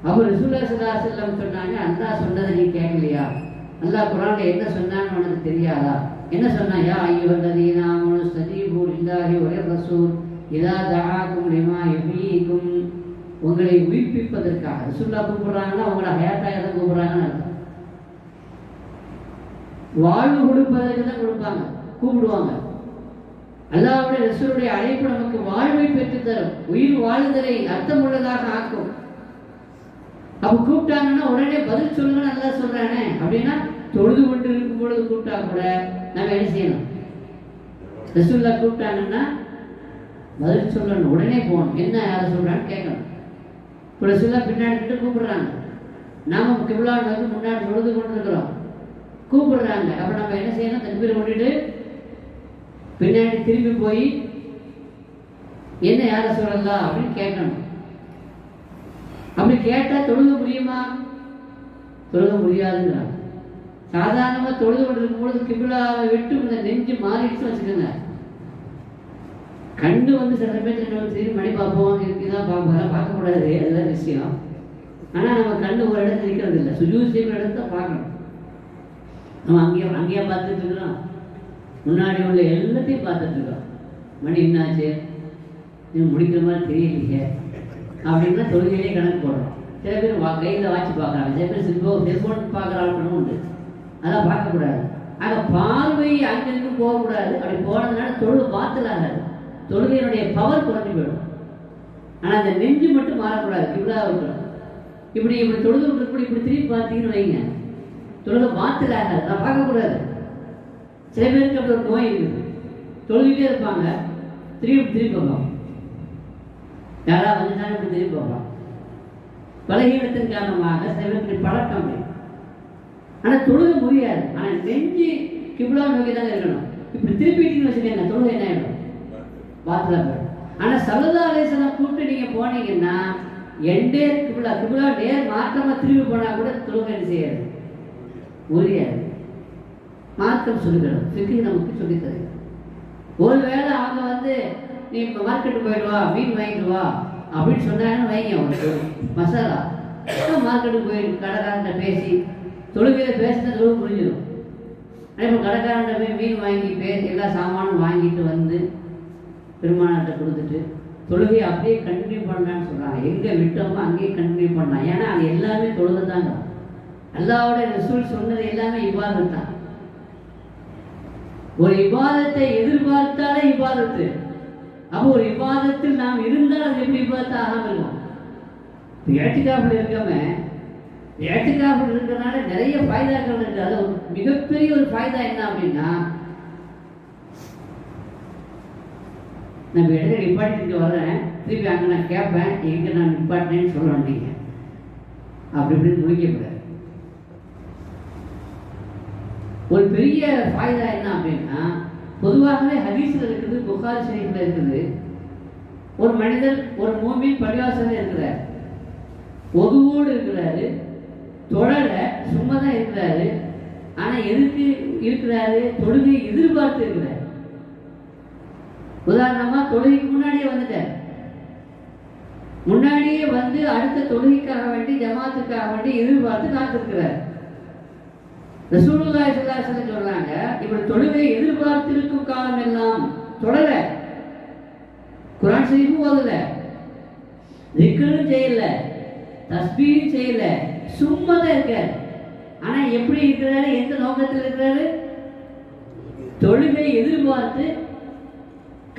அப்போ ரசூலுல்லாஹி ஸல்லல்லாஹு அலைஹி வஸல்லம் சொன்னாங்க, அல்லாஹ் சொன்னதை நீ கேட்கலையா, அல்லாஹ் குர்ஆன்ல என்ன சொன்னான்னு உனக்கு தெரியாதா, என்ன சொன்னா, யா அய்யுஹல்லதீன ஆமனு ஸ்தஜீபு லில்லாஹி வலிர்ரசூல் இதா தஆக்கும் லிமா யுஹ்யீக்கும், உங்களை உயிர்ப்பிப்பதற்காக ரசூலுல்லாஹ் கூப்பிடுறாங்கன்னா உங்களை ஹயாத்தாக தான் கூப்பிடுறாங்கன்னு அர்த்தம். வாழ்வு கொடுப்பதற்கு தான் கொடுப்பாங்க, கூப்பிடுவாங்க. அல்லாஹ்வுடைய ரசூலுடைய அழைப்பு நமக்கு வாழ்வை பெற்றுத் தரும், உயிர் வாழுதலை அர்த்தமுள்ளதாக ஆக்கும். அப்ப கூப்பிட்டாங்கன்னா உடனே பதில் சொல்லுங்கன்னு அல்லாஹ் சொல்றானே, அப்படின்னா தொழுது கொண்டு இருக்கும் பொழுது கூப்பிட்டா கூட நம்ம என்ன செய்யணும், ரசூலுல்லாஹ் கூப்பிட்டாங்கன்னா பதில் சொல்லணும், உடனே போகணும், என்ன யாரை சொல்றான்னு கேட்கணும். இப்போ ரசூலுல்லாஹ் பின்னாடி கூப்பிடுறாங்க, நாம கிப்லா நோக்கி முன்னாடி தொழுது கொண்டு இருக்கிறோம், கூப்பிடுறாங்க. அப்ப நம்ம என்ன செய்யணும், தக்பீர் கொண்டுட்டு பின்னாடி திரும்பி போய் என்ன யார சொல்லலாம் அப்படின்னு கேட்கணும். அப்படி கேட்டா தொழுக முடியுமா, தொழுக முடியாதுங்கிறாங்க. சாதாரணமா தொழுது கொண்டு இருக்கும்பொழுது கிபிலாவை விட்டு இந்த நெஞ்சு மாறிடுச்சு வச்சுக்கோங்க, கண்டு வந்து சில பேர் சரி மணி பார்ப்போம் இருக்குதான் பார்ப்பாங்க, பார்க்கக்கூடாது, அதுதான் விஷயம். ஆனா நம்ம கண்டு ஒரு இடத்துல நிற்கிறது இல்லை, சுஜூத் செய்கிற இடத்த பார்க்கணும். நம்ம அங்கேயே பார்த்துட்டு இருக்கிறோம், முன்னாடி உள்ள எல்லாத்தையும் பார்த்துட்டு இருக்கோம். மணி என்னாச்சு, நீ முடிக்கிற மாதிரி தெரியலையே அப்படின்னா தொழுகையிலே கணக்கு போடுறோம். சில பேர் கையில் வாட்சி பார்க்குறாங்க, சில பேர் செல்போன் பார்க்குற ஆட்களும் உண்டு, அதெல்லாம் பார்க்கக்கூடாது. ஆக பார்வை அங்கிருந்து போகக்கூடாது. அப்படி போனதுனால தொழுகை பாத்திலாகாது, தொழுகையினுடைய பவர் குறைஞ்சி போயிடும். ஆனால் அந்த நெஞ்சு மட்டும் மாறக்கூடாது, கிப்லா இருக்கணும். இப்படி தொழுது இப்படி திரும்பி பார்த்தீங்கன்னு வைங்க, தொழுகை பாத்திலாகாது, நான் பார்க்கக்கூடாது. சில பேருக்கு அப்படி ஒரு நோய் இருக்குது, தொழுகிட்டே இருப்பாங்க, திரும்பி பார்ப்பாங்க, யாராவது வந்துட்டாலும் இப்படி திரும்பி பார்ப்பாங்க. பலகீனத்தின் காரணமாக சில பேருக்கு பழக்கம் அப்படி. ஆனால் தொழுக முடியாது. ஆனால் நெஞ்சு கிப்லா நோக்கி தானே இருக்கணும். இப்படி திருப்பிட்டீங்கன்னு வச்சுக்கோங்க, தொழுகை என்ன ஆகிடும், பாத்திலா போயிடும். ஆனால் ஸல்லல்லாஹு அலைஹி வஸல்லம் கூப்பிட்டு நீங்கள் போனீங்கன்னா எண்டே கிப்லா நேர் மாற்றமாக திரும்பி போனால் கூட தொழுகை என்ன செய்யாது, முடியாது. மார்க்கம் சொல்லுகிறோம், ஃபிக்ஹ் நமக்கு சொல்லித் தருகிறது. ஒருவேளை அவங்க வந்து நீ மார்க்கெட்டு போயிட்டு வா, மீன் வாங்கிட்டு வா அப்படின்னு சொன்னாங்கன்னு வைங்க, ஒரு மசாலா மார்க்கெட்டுக்கு போயிட்டு கடைக்காரன்ட்ட பேசி தொழுகையில பேசினா தொழுகை புரிஞ்சிடும். இப்போ கடைக்காரன்ட்ட போய் மீன் வாங்கி எல்லா சாமானும் வாங்கிட்டு வந்து பெருமானார்ட்ட கொடுத்துட்டு தொழுகையை அப்படியே கண்டினியூ பண்ணலான்னு சொல்கிறாங்க. எங்கே விட்டோமோ அங்கேயே கண்டினியூ பண்ணலாம். ஏன்னா அது எல்லாமே தொழுகை தாங்க. அல்லாஹ்வுடைய ரசூல் சொன்னது எல்லாமே இபாதத் தான். ஒரு இபாதத்தை எதிர்பார்த்தாலே இபாதத்து. அப்போ ஒரு இபாதத்தில் நாம் இருந்தால் அது எப்படி இபாதத்து ஆகாமல் இருக்கும். ஏத்திகாஃபில் இருக்கிறதுனால நிறைய ஃபாய்தாக்கள் இருக்கு. அது ஒரு மிகப்பெரிய ஒரு ஃபாய்தா என்ன அப்படின்னா, நம்ம இடத்துல நிப்பாட்டிட்டு வர்றேன், திருப்பி அங்கே நான் கேட்பேன், எங்கே நான் நிப்பாட்டினேன்னு சொல்ல வேண்டிங்க, அப்படி இப்படின்னு முடிக்கப்படாது. ஒரு பெரிய ஃபாய்தா என்ன அப்படின்னா, பொதுவாகவே ஹதீஸில் இருக்குது, புகாரி ஷரீஃபில் இருக்குது, ஒரு மனிதர் ஒரு மூமின் பள்ளிவாசலில் இருக்கிறார், ஒதுவோடு இருக்கிறாரு, தொடரை சும்மா தான் இருக்கிறாரு. ஆனால் எதுக்கு இருக்கிறாரு, தொழுகை எதிர்பார்த்து இருக்கிறார். உதாரணமாக தொழுகைக்கு முன்னாடியே வந்துட்டார், முன்னாடியே வந்து அடுத்த தொழுகைக்காக வேண்டி ஜமாத்துக்காக வேண்டி எதிர்பார்த்து காத்திருக்கிறார். ரசூலுல்லாஹி ஸல்லல்லாஹு அலைஹி வஸல்லம் சொல்றாங்க, இப்படி தொழுகை எதிர்பார்த்திருக்கும் காலம் எல்லாம் தொடர, குர்ஆன் ஷரீஃபும் ஓதல, திக்ரும் செய்யல, தஸ்பீஹும் செய்யல, சும்மா தான் இருக்காரு. ஆனா எப்படி இருக்கிறாரு, எந்த நோக்கத்தில் இருக்கிறாரு, தொழுகை எதிர்பார்த்து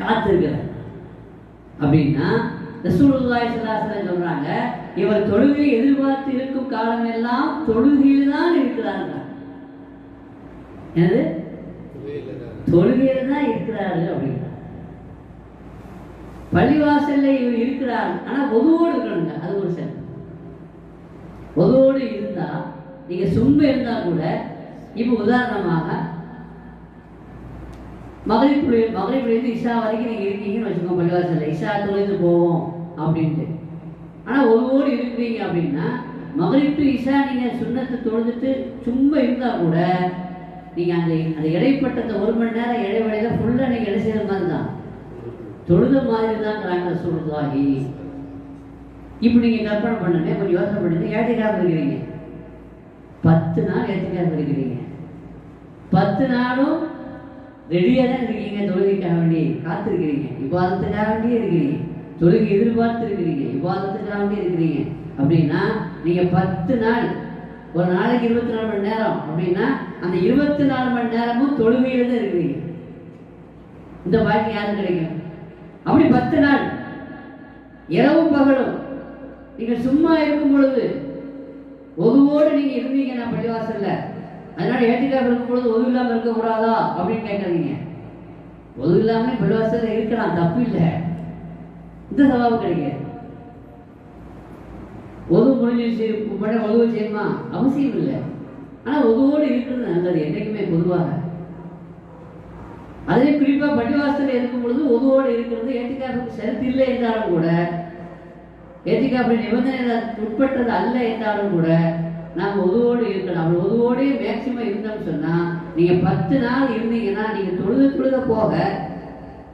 காத்திருக்கிறார். அப்படின்னா ரசூலுல்லாஹி ஸல்லல்லாஹு அலைஹி வஸல்லம் சொல்றாங்க, இவர் தொழுகை எதிர்பார்த்து இருக்கும் காலம் எல்லாம் தொழுகையில் தான் இருக்கிறார்கள். என்னது, தொழுகையில தான் இருக்கிறாரு அப்படின்னா. பள்ளிவாசல்ல இவர் இருக்கிறார், ஆனா ஒதுவோடு இருக்கணுங்க, அது ஒரு சிறப்பு. ஒதுவோடு இருந்தா நீங்க சும்மா இருந்தா கூட, இப்போ உதாரணமாக மகரிப்லேருந்து இஷா வரைக்கும் நீங்க இருக்கீங்கன்னு வச்சுக்கோங்க, பள்ளிவாசல்ல இஷா தொழுது போவோம் அப்படின்ட்டு. ஆனால் ஒருவோடு இருக்கிறீங்க அப்படின்னா மகரிப் டு இஷா நீங்கள் சுன்னத்தை தொழுதுட்டு சும்மா இருந்தால் கூட நீங்கள் அந்த இடைப்பட்ட அந்த 1 மணி நேரம் இடைவெளியில் ஃபுல்லாக நீங்கள் என்ன செய்கிற மாதிரி தான், தொழுத மாதிரி தான்ங்கிறாங்க சொல்லுதாகி. இப்போ நீங்கள் கற்பனை பண்ணுங்க, கொஞ்சம் யோசனை பண்ணுங்க. ஏற்றிக்காக இருக்கிறீங்க, 10 நாள் ஏற்றிக்காக இருக்கிறீங்க, 10 நாளும் ரெடியாக தான் இருக்கீங்க, தொழுகைக்காக வேண்டி காத்திருக்கிறீங்க, விவாதத்துக்காக வேண்டியே இருக்கிறீங்க, தொழுகை எதிர்பார்த்து இருக்கிறீங்க, விவாதத்துக்காக வேண்டி இருக்கிறீங்க. அப்படின்னா நீங்கள் 10 நாள், ஒரு நாளைக்கு 24 மணி நேரம் அப்படின்னா அந்த 24 மணி நேரமும் தொழுகையில தான் இருக்கிறீங்க. இந்த பாக்கி யாரும் கிடைக்கும்? அப்படி 10 நாள் இரவும் பகலும் நீங்கள் சும்மா இருக்கும் பொழுது ஒதுவோடு நீங்க இருந்தீங்கன்னா பள்ளிவாசல்ல, அதனால ஏத்திக்காக இருக்கும் பொழுது ஒது இல்லாமல் இருக்கக்கூடாதா அப்படின்னு கேட்காதீங்க. ஒது இல்லாமல் பள்ளிவாசல்ல இருக்கலாம், தப்பு இல்லை, இந்த சவாபு கிடைக்காது. ஒது முடிஞ்சு ஒதுவை செய்யுமா அவசியம் இல்லை, ஆனால் ஒதுவோடு இருக்கிறது நல்லது என்றைக்குமே பொதுவாக. அதே குறிப்பாக பள்ளிவாசலில் இருக்கும் பொழுது ஒதுவோடு இருக்கிறது ஏத்திக்காப்புக்கு சரித்து இல்லை என்றாலும் கூட, ஏத்திக்காப்பு நிபந்தனை உட்பட்டது அல்ல என்றாலும் கூட நாம் ஒதுவோடு இருக்கணும். அப்படி ஒதுவோடே மேக்சிமம் இருந்தோம்னு சொன்னால் நீங்கள் 10 நாள் இருந்தீங்கன்னா நீங்கள் தொழுத போக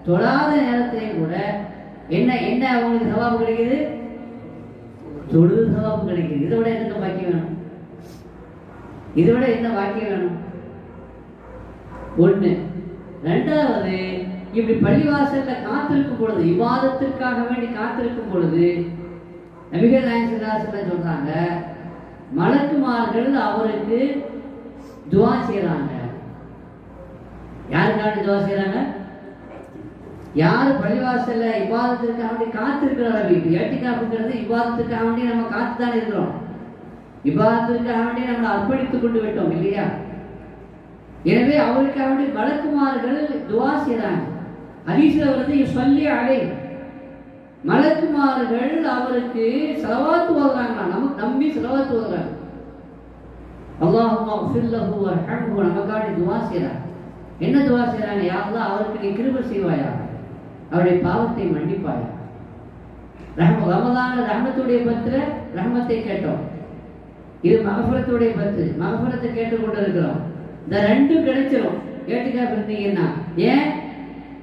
தொழாத நேரத்திலையும் கூட என்ன என்ன அவங்களுக்கு சவாபு கிடைக்குது, தொழுது சவாபு கிடைக்குது. இதை விட என்ன பாக்கியம் வேணும்? இதை விட என்ன பாக்கியம் வேணும்? ஒன்று. ரெண்டாவது, இப்படி பள்ளிவாசல்ல காத்திருக்கும் பொழுது, விவாதத்திற்காக வேண்டி காத்திருக்கும் பொழுது நபிகள் நாயகம் ஸல்லல்லாஹு அலைஹி வஸல்லம் சொல்றாங்க, மலக்குமார்கள் அவருக்கு துஆ செய்றாங்க. யாருக்காக துஆ செய்றாங்க? யாரு பள்ளிவாசல்ல இபாதத்துக்காக வேண்டி காத்திருக்கிறாங்க. ஏத்திகாஃப்ங்கிறது இபாதத்துக்காக வேண்டி நம்ம காத்து தான் இருக்கிறோம், இபாதத்துக்காக வேண்டி நம்ம அர்ப்பணித்துக் கொண்டு விட்டோம் இல்லையா? எனவே அவருக்காக வேண்டி மலக்குமார்கள் துஆ செய்றாங்க. ஹதீஸ்ல வருது, யுஸல்லி அலைஹி, மலக்குமார்கள் அவருக்கு ஸலவாத் ஓதுறாங்க, நமக்கு நம்பி ஸலவாத் ஓதுறாங்க. அல்லாஹும்ம ஃபிர் லஹு வர்ஹம்ஹு, நமக்காக துஆ செய்றாங்க. என்ன துஆ செய்றாங்க? யா அல்லாஹ், அவருக்கு நீ கிருபை செய்வாயா, அவருடைய பாவத்தை மன்னிப்பாயா. ரமதான ரஹ்மத்துடைய பத்திர ரஹ்மத்தை கேட்டோம், இது மகஃபிரத்துடைய பத்து, மகஃபிரத்தை கேட்டுக்கொண்டு இருக்கிறோம். இந்த ரெண்டும் கிடைச்சிடும் ஏத்திகாஃப் இருந்தீங்கன்னா. ஏன்?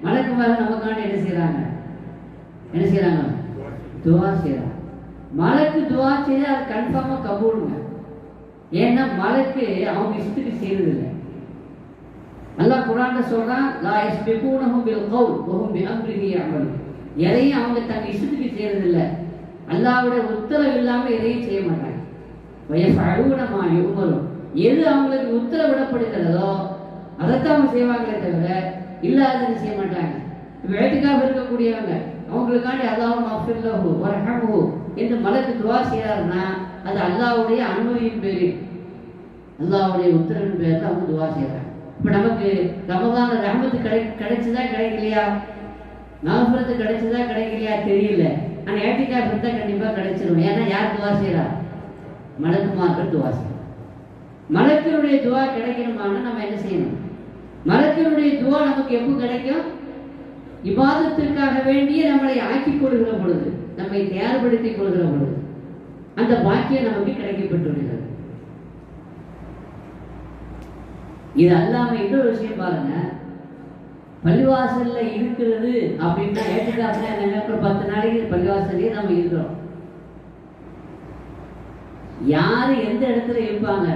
மலக்குமார்கள் நமக்காண்டி என்ன செய்யறாங்க? என்ன செய்யறாங்க? துஆ செய்யறாங்க. மலக்கு துஆ செய்ய அது கன்ஃபார்மா கபூலுங்க. ஏன்னா மலக்கு அவங்க இஷ்டத்துக்கு செய்யறதில்லை. அல்லாஹ் குர்ஆன்ல சொல்றான், லா யஸ்பிகூனஹு பில் கௌல் வஹும் பிஅம்ரிஹி யஅமலூன். எதையும் அவங்க தங்க இஷ்டத்துக்கு செய்யறதில்லை, அல்லாஹ்வுடைய உத்தரவு இல்லாம எதையும் செய்ய மாட்டாங்க. வயஃபஅலூன மா யுமரூன், எது அவங்களுக்கு உத்தரவிடப்படுகிறதோ அதைத்தான் அவங்க செய்வாங்களே தவிர இல்லாதது செய்ய மாட்டாங்க. வேட்டுக்காக இருக்கக்கூடியவங்க அவங்களுக்காண்டி அல்லாஹும்ம ஃபிர் லஹு வர்ஹம்ஹு என்று மலக்கு துஆ செய்யறாருன்னா அது அல்லாஹ்வுடைய அனுமதியின் பேரில், அல்லாஹ்வுடைய உத்தரவின் பேரில் அவங்க துஆ செய்யறாங்க. இப்போ நமக்கு ரமதான ரஹ்மத்து கிடைச்சதா கிடைக்கலையா, மகஃபிரத்து கிடைச்சதா கிடைக்கலையா தெரியல. ஆனால் ஏத்திகாஃப் இருந்தால் கண்டிப்பாக கிடைச்சிடும். ஏன்னா யார் துஆ செய்யறா? மலக்குமார்கள் துஆ செய்யறாங்க. மலக்கினுடைய துஆ கிடைக்கணுமானா நம்ம என்ன செய்யணும்? மலக்கினுடைய துஆ நமக்கு எப்போ கிடைக்கும்? இபாதத்திற்காக வேண்டிய நம்மளை ஆக்கிக் கொள்கிற பொழுது, நம்மை தயார்படுத்திக் கொள்கிற பொழுது அந்த பாக்கியம் நமக்கு கிடைக்கப்பட்டுள்ளது. இது அல்லாம இன்னொரு விஷயம் பாருங்க, பள்ளிவாசல்ல இருக்கிறது அப்படின்னா ஏற்றுக்காப்புல என்னங்க 10 நாளைக்கு பள்ளிவாசல்லையே நம்ம இருக்கிறோம். யாரு எந்த இடத்துல இருப்பாங்க,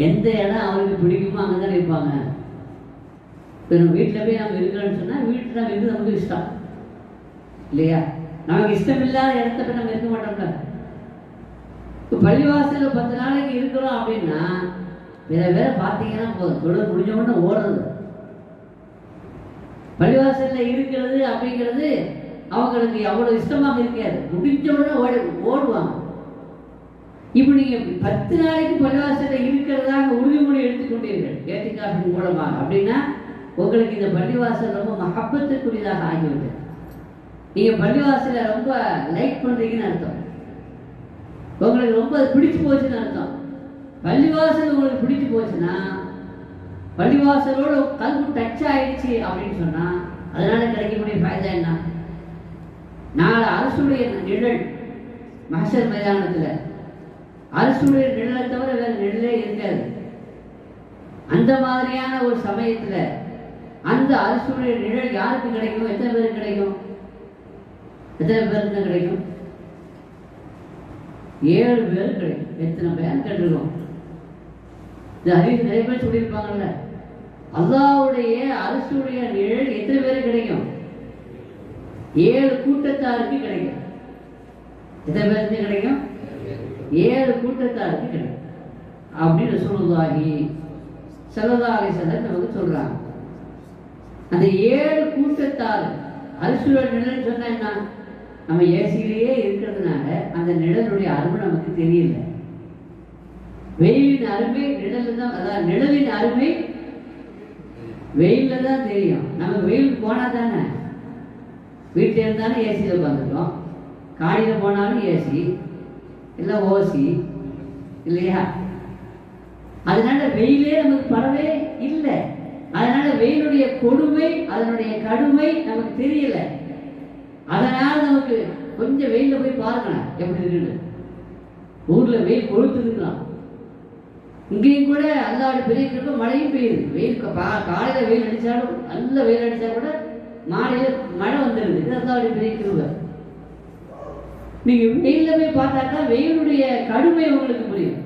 எந்த இடம் அவருக்கு பிடிக்குமோ அங்கதான் இருப்பாங்க. இப்போ நம்ம வீட்டில் போய் நம்ம இருக்கிறோன்னு சொன்னா வீட்டில் நம்ம இருந்து நமக்கு இஷ்டம் இல்லையா? நமக்கு இஷ்டம் இல்லாத இடத்த போய் நம்ம இருக்க மாட்டோம்ல. இப்போ பள்ளிவாசல்ல 10 நாளைக்கு இருக்கிறோம் அப்படின்னா வேற பார்த்தீங்கன்னா போதும், தொடர் முடிஞ்ச உடனே ஓடுறது. பள்ளிவாசல்ல இருக்கிறது அப்படிங்கிறது அவங்களுக்கு அவ்வளவு இஷ்டமாக இருக்காது, முடிஞ்ச உடனே ஓடுவாங்க. இப்போ நீங்க 10 நாளைக்கு பள்ளிவாசல்ல இருக்கிறதாக உறுதிமொழி எடுத்துக்கொண்டீர்கள் ஏத்திகாஃபின் மூலமாக அப்படின்னா உங்களுக்கு இந்த பள்ளிவாசல் ரொம்ப மஹப்பத்துக்குரியதாக ஆகிவிட்டது. நீங்க பள்ளிவாசல ரொம்ப லைக் பண்றீங்கன்னு அர்த்தம், உங்களுக்கு ரொம்ப பிடிச்சு போச்சுன்னு அர்த்தம். பள்ளிவாசல் உங்களுக்கு பிடிச்சு போச்சுன்னா, பள்ளிவாசலோட கல்வி டச் ஆயிடுச்சு அப்படின்னு சொன்னா அதனால கிடைக்கக்கூடிய ஃபைதா என்ன? நாலு அரசுடைய நிழல் மஹ்ஷர் மைதானத்தில், அரசுடைய நிழலை தவிர வேற நிழலே இருக்காது. அந்த மாதிரியான ஒரு சமயத்தில் அந்த அரசுடைய நிழல் யாருக்கு கிடைக்கும்? எத்தனை பேருக்கு கிடைக்கும்? எத்தனை பேருக்கு கிடைக்கும்? 7 பேர் கிடைக்கும். எத்தனை பேர் கேட்டிருக்கோம்? இந்த அறிவு நிறைய பேர் சொல்லியிருப்பாங்கல்ல, அல்லாஹ்வுடைய அரசுடைய நிழல் எத்தனை பேருக்கு கிடைக்கும்? 7 கூட்டத்தாருக்கு கிடைக்கும். எத்தனை பேருக்கு கிடைக்கும்? 7 கூட்டத்தாருக்கு கிடைக்கும் அப்படின்னு ரசூலுல்லாஹி ஸல்லல்லாஹு அலைஹி வஸல்லம் நமக்கு சொல்றாங்க. அந்த 7 கூட்டத்தார் அரசுடைய நிழல் சொன்னா என்ன? நம்ம ஏசியிலேயே இருக்கிறதுனால அந்த நிழலுடைய அருமை நமக்கு தெரியல. வெயிலின் அருமை நிழல் தான், அதாவது நிழலின் அருமை வெயிலில் தான் தெரியும். நம்ம வெயில் போனால் தானே, வீட்டில் இருந்தாலும் ஏசியில் உட்காந்துருக்கோம், காடியில் போனாலும் ஏசி, எல்லாம் ஓசி இல்லையா? அதனால வெயிலே நமக்கு படவே இல்லை. அதனால வெயிலுடைய கொடுமை, அதனுடைய கடுமை நமக்கு தெரியல. அதனால நமக்கு கொஞ்சம் வெயில போய் பாருங்க எப்படி இருக்குன்னு. ஊர்ல வெயில் கொளுத்துருக்கலாம், இங்கேயும் கூட அல்லாவோட பெரிய கிருபை மழையும் பெய்யுது. வெயில் காலையில வெயில் அடிச்சாலும், நல்ல வெயில் அடிச்சா கூட மாலையில மழை வந்துடுது. இது அல்லாவோட பெரிய கிருபை. நீங்க வெயில போய் பார்த்தாக்கா வெயிலுடைய கடுமை உங்களுக்கு புரியும்.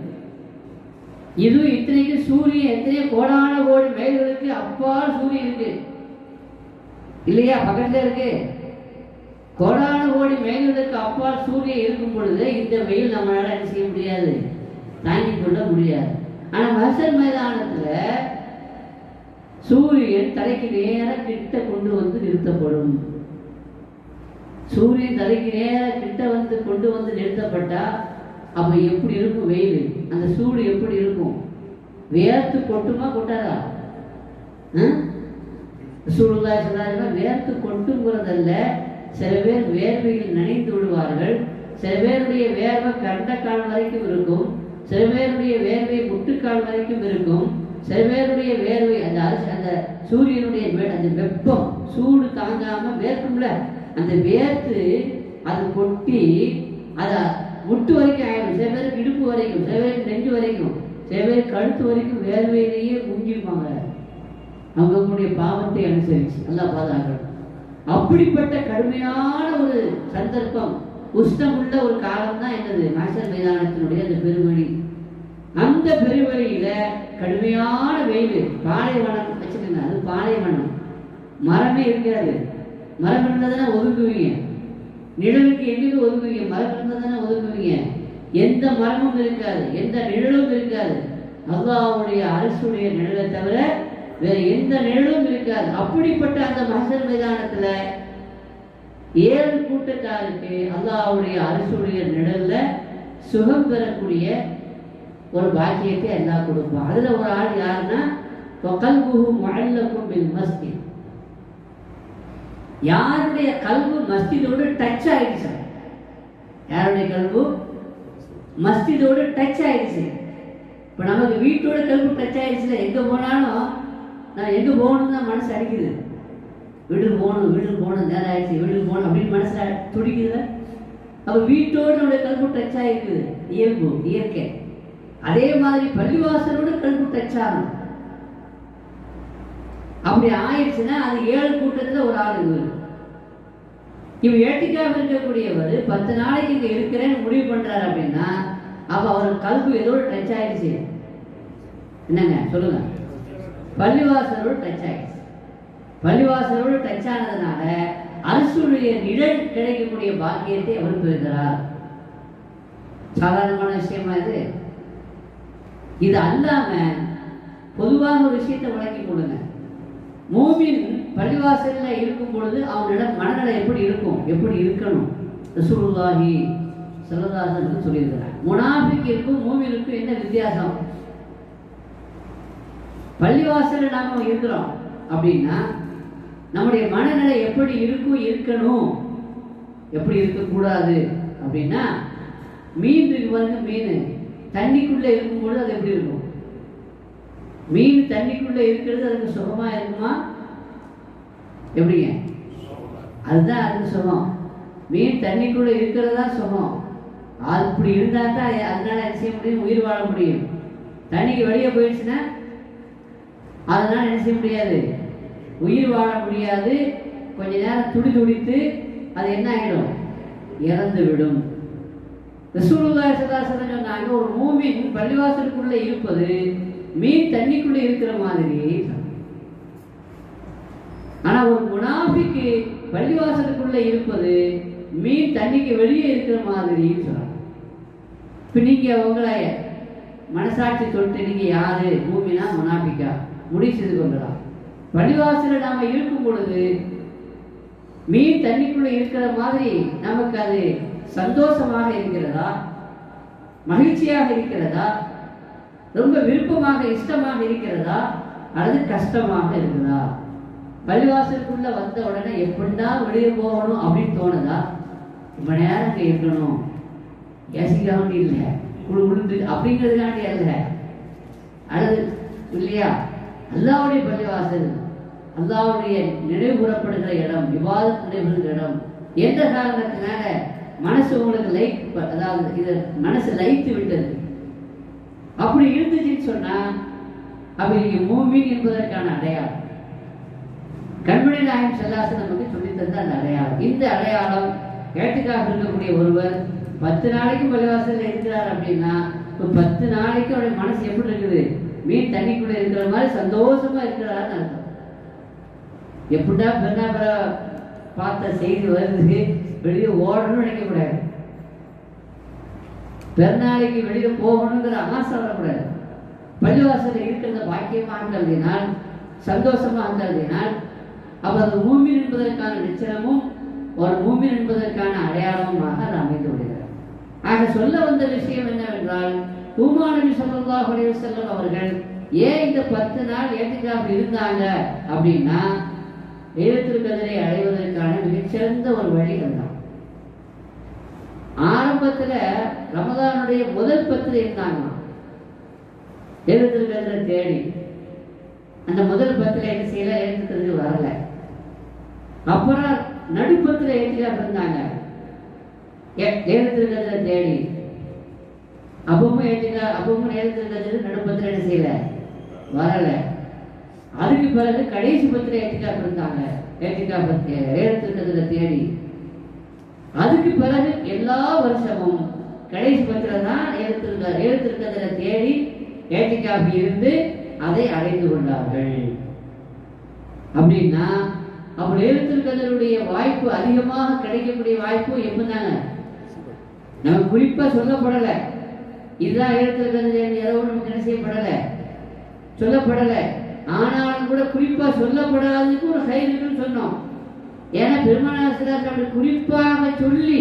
இதுவும் இத்தனைக்கு சூரியன் எத்தனையோ கோடான கோடி மைல்களுக்கு அப்பால் சூரியன் இருக்கு இல்லையா? பக்கத்துல இருக்கு. கோடான கோடி மைல்களுக்கு அப்பால் சூரியன் இருக்கும் பொழுது இந்த வெயில் நம்மளால என்ன செய்ய முடியாது, தாங்கிக் கொள்ள முடியாது. ஆனா மஹ்ஷர் மைதானத்துல சூரியன் தலைக்கு நேர கிட்ட கொண்டு வந்து நிறுத்தப்படும். சூரியன் தலைக்கு நேர கிட்ட வந்து கொண்டு வந்து நிறுத்தப்பட்டா அப்ப எப்படி இருக்கும் வெயில்? அந்த சூடு எப்படி இருக்கும்? வேர்த்து கொட்டுமா கொட்டாதா? ரசூலுல்லாஹி ஸல்லல்லாஹு அலைஹி வஸல்லம் வேர்த்து கொட்டுங்கிறதல்ல, சில பேர் வேர்வையில் நனைந்து விடுவார்கள். சில பேருடைய வேர்வை கண்டக்கால் வரைக்கும் இருக்கும், சில பேருடைய வேர்வை முட்டுக்கால் வரைக்கும் இருக்கும், சில பேருடைய வேர்வை அந்த சூரியனுடைய அந்த வெப்பம் சூடு தாங்காம வேர்க்கும்ல, அந்த வேர்த்து அது கொட்டி அதை முட்டு வரைக்கும் ஆயிடும். சில பேருக்கு இடுப்பு வரைக்கும், சில பேருக்கு நெஞ்சு வரைக்கும், சில பேர் கழுத்து வரைக்கும் வேர்வையிலேயே முங்கிருப்பாங்க. அவங்களுடைய பாவத்தை அனுசரிச்சு நல்லா பாதுகாக்கணும். அப்படிப்பட்ட கடுமையான ஒரு சந்தர்ப்பம், உஷ்ணமுள்ள ஒரு காலம் தான் என்னது? மஹ்ஷர் மைதானத்தினுடைய அந்த பெருவழி. அந்த பெருவழியில கடுமையான வெயில், பாலைவனம் வச்சுக்கோங்க, அது பாலைவனம், மரமே இருக்காது. மரம் இருந்ததுன்னா ஒதுக்குவீங்க, நிழலுக்கு எங்களுக்கு ஒதுக்குவீங்க. மரம் இருந்ததுன்னா ஒதுக்குவீங்க. எந்த மரமும் இருக்காது, எந்த நிழலும் இருக்காது. அல்லாஹ்வுடைய அரசுடைய நிழலை தவிர வேற எந்த நிழலும் இருக்காது. அப்படிப்பட்ட அந்த மஹ்ஷர் மைதானத்துல 7 கூட்டத்தாருக்கு அல்லாஹ்வுடைய அரசுடைய நிழல்ல சுகம் பெறக்கூடிய ஒரு பாக்கியத்தை அல்லாஹ் கொடுப்பான். அதுல ஒரு ஆள் யாருன்னா வகல்புஹு முஅல்லகும் பில் மஸ்ஜித். யாருடைய கல்பு மஸ்ஜிதோடு டச் ஆயிடுச்சு, யாருடைய கல்பு மஸ்ஜிதோடு டச் ஆயிடுச்சு. இப்போ நமக்கு வீட்டோட கல்பு டச் ஆயிடுச்சுல, எங்கே போனாலும் நான் எங்கே போகணும்னு தான் மனசு அடிக்குது. வீட்டுக்கு போகணும் நேரம் ஆயிடுச்சு, வீட்டுக்கு போகணும் அப்படின்னு மனசு துடிக்குது. அப்போ வீட்டோடு நம்முடைய கல்பு டச் ஆகிருக்குது, இயல்பு இயற்கை. அதே மாதிரி பள்ளிவாசலோட கல்பு டச் ஆகணும். அப்படி ஆயிடுச்சுன்னா அது 7 கூட்டத்தில் ஒரு ஆள் இவர். இவர் ஏட்டிக்காக இருக்கக்கூடியவர் 10 நாளைக்கு இங்கே இருக்கிறேன்னு முடிவு பண்றாரு அப்படின்னா அப்ப அவர் கல்பு எதோட டச் ஆயிடுச்சு? என்னங்க சொல்லுங்க? பள்ளிவாசலோட டச் ஆயிடுச்சு. பள்ளிவாசலோடு டச் ஆனதுனால அரசுடைய நிழல் கிடைக்கக்கூடிய பாக்கியத்தை அவர் பெறுகிறார். சாதாரணமான விஷயமா இது? இது அல்லாம பொதுவான ஒரு விஷயத்தை வழங்கி கொடுங்க. மூமின் பள்ளிவாசல்ல இருக்கும் பொழுது அவனோட மனநிலை எப்படி இருக்கும், எப்படி இருக்கணும்? ரசூலுல்லாஹி ஸல்லல்லாஹு அலைஹி வஸல்லம் சொல்லியிருக்கிறார். முனாஃபிக்கிற்கும் மூமினுக்கும் என்ன வித்தியாசம்? பள்ளிவாசல்ல நாம இருக்கிறோம் அப்படின்னா நம்முடைய மனநிலை எப்படி இருக்கும், இருக்கணும், எப்படி இருக்கக்கூடாது அப்படின்னா, மீன் இருக்கு பாருங்க, மீன் தண்ணிக்குள்ள இருக்கும்போது அது எப்படி இருக்கும்? மீன் தண்ணிக்குள்ள இருக்கிறது அதுக்கு சுகமா இருக்குமா? எப்படிங்க? அதுதான் அதுக்கு சுகம். மீன் தண்ணிக்குள்ள இருக்கிறதா சுகம். அப்படி இருந்தா தான் அதனால என்ன செய்ய முடியும், உயிர் வாழ முடியும். தண்ணிக்கு வெளியே போயிடுச்சுன்னா அதனால என்ன செய்ய முடியாது, உயிர் வாழ முடியாது. கொஞ்ச நேரம் துடித்து அது என்ன ஆகிடும், இறந்து விடும். ரசூலுல்லாஹி ஸல்லல்லாஹு அலைஹி வஸல்லம் சொன்னாங்க, ஒரு மூமின் பள்ளிவாசலுக்குள்ள இருப்பது மீன் தண்ணிக்குள்ள இருக்கிற மாதிரி. ஆனா ஒரு முனாஃபிக்கு பள்ளிவாசலுக்குள்ள இருப்பது மீன் தண்ணிக்கு வெளியே இருக்கிற மாதிரி சொல்றாங்க. இப்ப நீங்க உங்களை மனசாட்சி தொட்டு நீங்க யாரு, மூமினா முனாஃபிக்கா முடிவு செய்து கொள்ளலாம். பள்ளிவாசல நாம இருக்கும் பொழுது மீன் தண்ணிக்குள்ள இருக்கிற மாதிரி நமக்கு அது சந்தோஷமாக இருக்கிறதா, மகிழ்ச்சியாக இருக்கிறதா, ரொம்ப விருப்பமாக இஷ்டமாக இருக்கிறதா, அல்லது கஷ்டமாக இருக்குதா? பள்ளிவாசலுக்குள்ள வந்த உடனே எப்படின்னா வெளியே போகணும் அப்படின்னு தோணுதா? ரொம்ப நேரம் இங்கே இருக்கணும், ஏசிக்காண்டி இல்லை, குழு குழுந்து அப்படிங்கிறதுக்காண்டி அல்ல, அல்லது இல்லையா, அல்லாஹ்வுடைய பள்ளிவாசல், அல்லாஹ்வுடைய நினைவு கூறப்படுகிற இடம், விவாதம் நடைபெறுகிற இடம் என்ற காரணத்தினால மனசு உங்களுக்கு அதாவது இது மனசு லயித்து விட்டது. அப்படி இருந்துச்சுன்னு சொன்னா அப்ப நீங்க மூமின் என்பதற்கான அடையாளம். கண்மணி நாயகம் ஸல்லல்லாஹு நமக்கு சொல்லி தந்த அந்த அடையாளம். இந்த அடையாளம் ஏட்டுக்காக இருக்கக்கூடிய ஒருவர் 10 நாளைக்கு பள்ளிவாசல்ல இருக்கிறார் அப்படின்னா 10 நாளைக்கு அவருடைய மனசு எப்படி இருக்குது, மீன் தண்ணிக்குள்ள இருக்கிற மாதிரி சந்தோஷமா இருக்கிறாருன்னு அர்த்தம். எப்படின்னா பெண்ணாபுர பார்த்த செய்தி வருது, வெளியே ஓடணும்னு நினைக்கக்கூடாது, பெருநாளைக்கு வெளியே போகணுங்கிற ஆசை வரக்கூடாது. பள்ளிவாசல இருக்கிறத பாக்கியமாக கருதினால், சந்தோஷமாக கருதினால், அப்ப அது மூமின் என்பதற்கான நிச்சயமும் ஒரு மூமின் என்பதற்கான அடையாளமாக அது அமைந்து விடுகிறார். ஆக சொல்ல வந்த விஷயம் என்னவென்றால், தூமா நபி ஸல்லல்லாஹு அலைஹி வஸல்லம் அவர்கள் ஏன் இந்த 10 நாள் ஏத்திகாஃப் இருந்தாங்க அப்படின்னா, லைலத்துல் கத்ரை அடைவதற்கான மிகச்சிறந்த ஒரு வழி அதுதான். ஆரம்பத்துல ரமதானுடைய முதல் 10 இருந்தாங்க லைலத்துல் கத்ரை தேடி. அந்த முதல் 10 என்ன செய்யல, லைலத்துல் கத்ரை வரல. அப்புறம் நடுப்பத்துல ஏத்திகாஃப் இருந்தாங்க லைலத்துல் கத்ரை தேடி. அப்பவும் லைலத்துல் கத்ரை நடுப்பத்துல என்ன செய்யல, வரல. அதுக்கு பிறகு கடைசி 10 ஏத்திகாஃப் இருந்தாங்க, லைலத்துல் கத்ரை தேடி. அதுக்கு பிறகு எல்லா வருஷமும் கடைசி 10 தான் லைலத்துல் கத்ரை தேடி ஏத்திகாஃப் இருந்து அதை அடைந்து கொண்டார்கள். அப்படின்னா அப்ப லைலத்துல் கத்ருடைய வாய்ப்பு அதிகமாக கிடைக்கக்கூடிய வாய்ப்பு எப்பதாங்க, நம்ம குறிப்பா சொல்லப்படல. இதுதான் லைலத்துல் கத்ர் இரவு நமக்கு என்ன செய்யப்படல, சொல்லப்படல. ஆனாலும் கூட குறிப்பா சொல்லப்படாததுக்கு ஒரு ஹைருன்னு சொன்னோம். ஏன்னா பெருமானார் ஸல்லல்லாஹு அலைஹி வஸல்லம் குறிப்பாக சொல்லி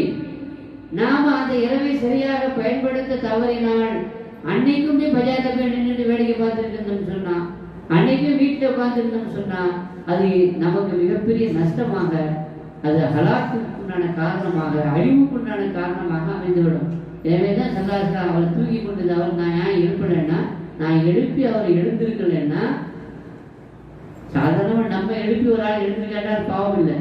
நாம அந்த இரவை சரியாக பயன்படுத்த தவறினால், அன்னைக்குமே பஜார்ல போய் நின்று வேடிக்கை பார்த்துட்டு இருந்தோம்னு சொன்னா, அன்னைக்கும் வீட்டில் உட்கார்ந்துருந்தோம்னு சொன்னா, அது நமக்கு மிகப்பெரிய நஷ்டமாக, அது ஹலாக்குண்டான காரணமாக, அழிவுக்குண்டான காரணமாக அமைந்துவிடும். எனவேதான் ஸல்லல்லாஹு அலைஹி வஸல்லம் அவர் தூங்கி கொண்டது, அவர் நான் ஏன் எழுப்பினேன்னா, நான் எழுப்பி அவர் எழுந்திருக்கலன்னா, சாதாரணமாக நம்ம எழுப்பி ஒரு ஆள் எழுந்திருக்காட்டால் பாவம் இல்லை.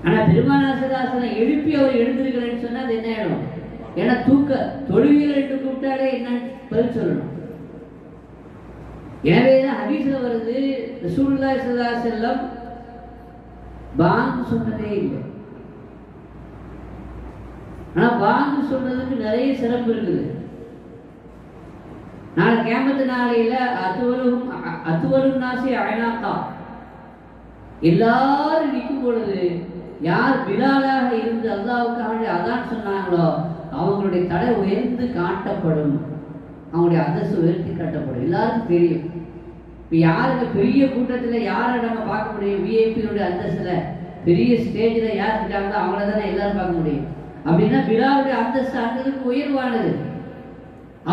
ஆனா பெருமானார் ஸல்லல்லாஹு அலைஹி வஸல்லம் எழுப்பி அவர் எழுந்திருக்கலன்னு சொன்னா அது என்ன ஆயிடும், ஏன்னா தொழுவீர்கள் என்று கூப்பிட்டாலே என்ன பதில் சொல்லணும். எனவேதான் ஹதீஸ்ல வருது, ரசூலுல்லாஹி ஸல்லல்லாஹு அலைஹி வஸல்லம் பாங்கு சொன்னதே இல்லை. ஆனா பாங்கு சொன்னதுக்கு நிறைய சிறப்பு இருக்குது. நாளை கியாமத்து நாளையில அத்துவலும் நாசி அயனாக்கா, எல்லாரும் நிற்கும் பொழுது யார் பிலாலாக இருந்து அல்லாஹ்வுக்காக அதான் சொன்னாங்களோ அவங்களுடைய தலை உயர்ந்து காட்டப்படும், அவங்களுடைய அந்தஸ்து உயர்த்தி காட்டப்படும். எல்லாருக்கும் தெரியும். இப்போ யாருக்கு பெரிய கூட்டத்தில் யாரை நம்ம பார்க்க முடியும், விஐபியோடைய அந்தஸ்துல பெரிய ஸ்டேஜில் யார் இருக்காங்களோ அவங்கள தானே எல்லாரும் பார்க்க முடியும். அப்படின்னா பிலாலுடைய அந்தஸ்து அந்ததுக்கு உயர்வானது.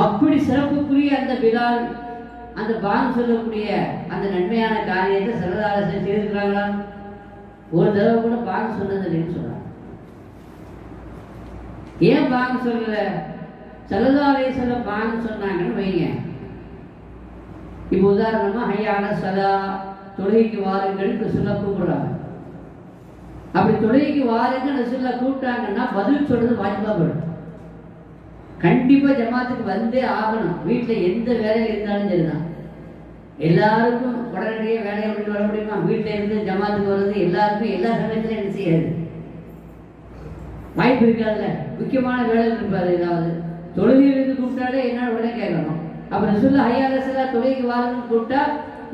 அப்படி சிறப்புக்குரிய அந்த பிலால் அந்த பாங்கு சொல்லக்கூடிய அந்த நன்மையான காரியத்தை ஸல்லல்லாஹு அலைஹி வஸல்லம் செய்திருக்கிறாங்களா? ஒரு தடவை கூட பாங்கு சொன்னது இல்லைன்னு சொல்றாங்க. ஏன் பாங்கு சொல்லல? ஸல்லல்லாஹு அலைஹி வஸல்லம் பாங்கு சொன்னாங்கன்னு வைங்க. இப்போ உதாரணமா ஹய்யா அலா ஸலா, தொழுகைக்கு வாருங்கள் சொல்ல கூப்பிடுறாங்க. அப்படி தொழுகைக்கு வாருங்க ரசூலுல்லாஹ் கூப்பிட்டாங்கன்னா பதில் சொல்றது வாஜிபா போயிடும். கண்டிப்பா ஜமாத்துக்கு வந்தே ஆகணும். வீட்டில் எந்த வேலையில் இருந்தாலும் சரிதான். எல்லாருக்கும் உடனடியே வேலையை விட்டு வர முடியுமா? வீட்டில் இருந்து ஜமாத்துக்கு வர்றது எல்லாருக்கும் எல்லா சமயத்திலும் என்ன செய்யாது, வாய்ப்பு இருக்காதுல்ல. முக்கியமான வேலையில் இருப்பாரு, ஏதாவது தொழுகையிலிருந்து கூப்பிட்டாலே என்ன உடனே கேட்கணும். அப்புறம் ரசூலுல்லாஹ் ஹய்யா அலா ஸலாத் தொழுகைக்கு வாருன்னு கூப்பிட்டா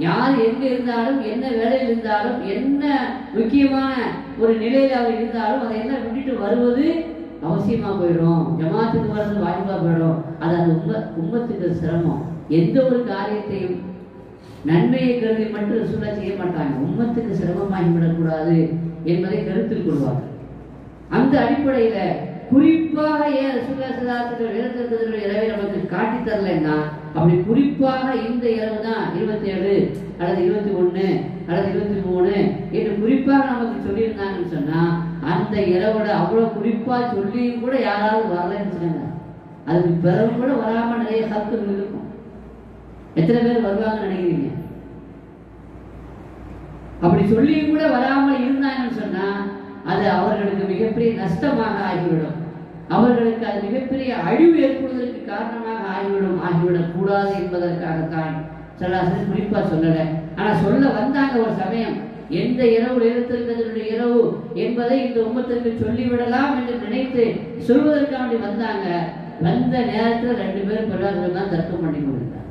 யார் எங்க இருந்தாலும் என்ன வேலையில் இருந்தாலும் என்ன முக்கியமான ஒரு நிலையில் அவர் இருந்தாலும் அதை என்ன விட்டுட்டு வருவது அவசியமா போயிடும். ஜமாத்துக்கு வர்றது வாய்ப்பா போயிடும். அது அந்த உம்மத்துக்கு சிரமம். எந்த ஒரு காரியத்தையும் நன்மையை கருதி மட்டும் ரசூலுல்லாஹ் செய்ய மாட்டாங்க. உம்மத்துக்கு சிரமமாகிவிடக்கூடாது என்பதை கருத்தில் கொள்வார்கள். அந்த அடிப்படையில குறிப்பாக ஏன் ரசூலுல்லாஹ் ஸல்லல்லாஹு அலைஹி வஸல்லம் வேதத்தினுடைய இரவை நமக்கு காட்டி தரலைன்னா, அப்படி குறிப்பாக இந்த இரவு தான் 27 அல்லது 21 அல்லது 23 என்று குறிப்பாக நமக்கு சொல்லியிருந்தாங்கன்னு சொன்னா, அந்த இரவோட அவ்வளவு குறிப்பா சொல்லியும் கூட யாராவது வரலன்னு சொன்னாங்க, அதுக்கு பிறகு கூட வராம நிறைய சத்துகள் இருக்கும். எத்தனை பேர் வருவாங்கன்னு நினைக்கிறீங்க? அப்படி சொல்லியும் கூட வராமல் இருந்தாங்கன்னு சொன்னா அது அவர்களுக்கு மிகப்பெரிய நஷ்டமாக ஆகிவிடும். அவர்களுக்கு அது மிகப்பெரிய அழிவு ஏற்படுவதற்கு காரணமாக ஆகிவிடக் கூடாது என்பதற்காகத்தான் சல்லாஹ் குறிப்பா சொல்லல. ஆனா சொல்ல வந்தாங்க ஒரு சமயம், எந்த இரவு லைலத்துல் இரவு என்பதை இந்த உம்மத்திற்கு சொல்லிவிடலாம் என்று நினைத்து சொல்வதற்காக வந்தாங்க. வந்த நேரத்தில் 2 பேரும் பெருவார்கள் தான் தர்க்கம் பண்ணி கொண்டிருந்தாங்க.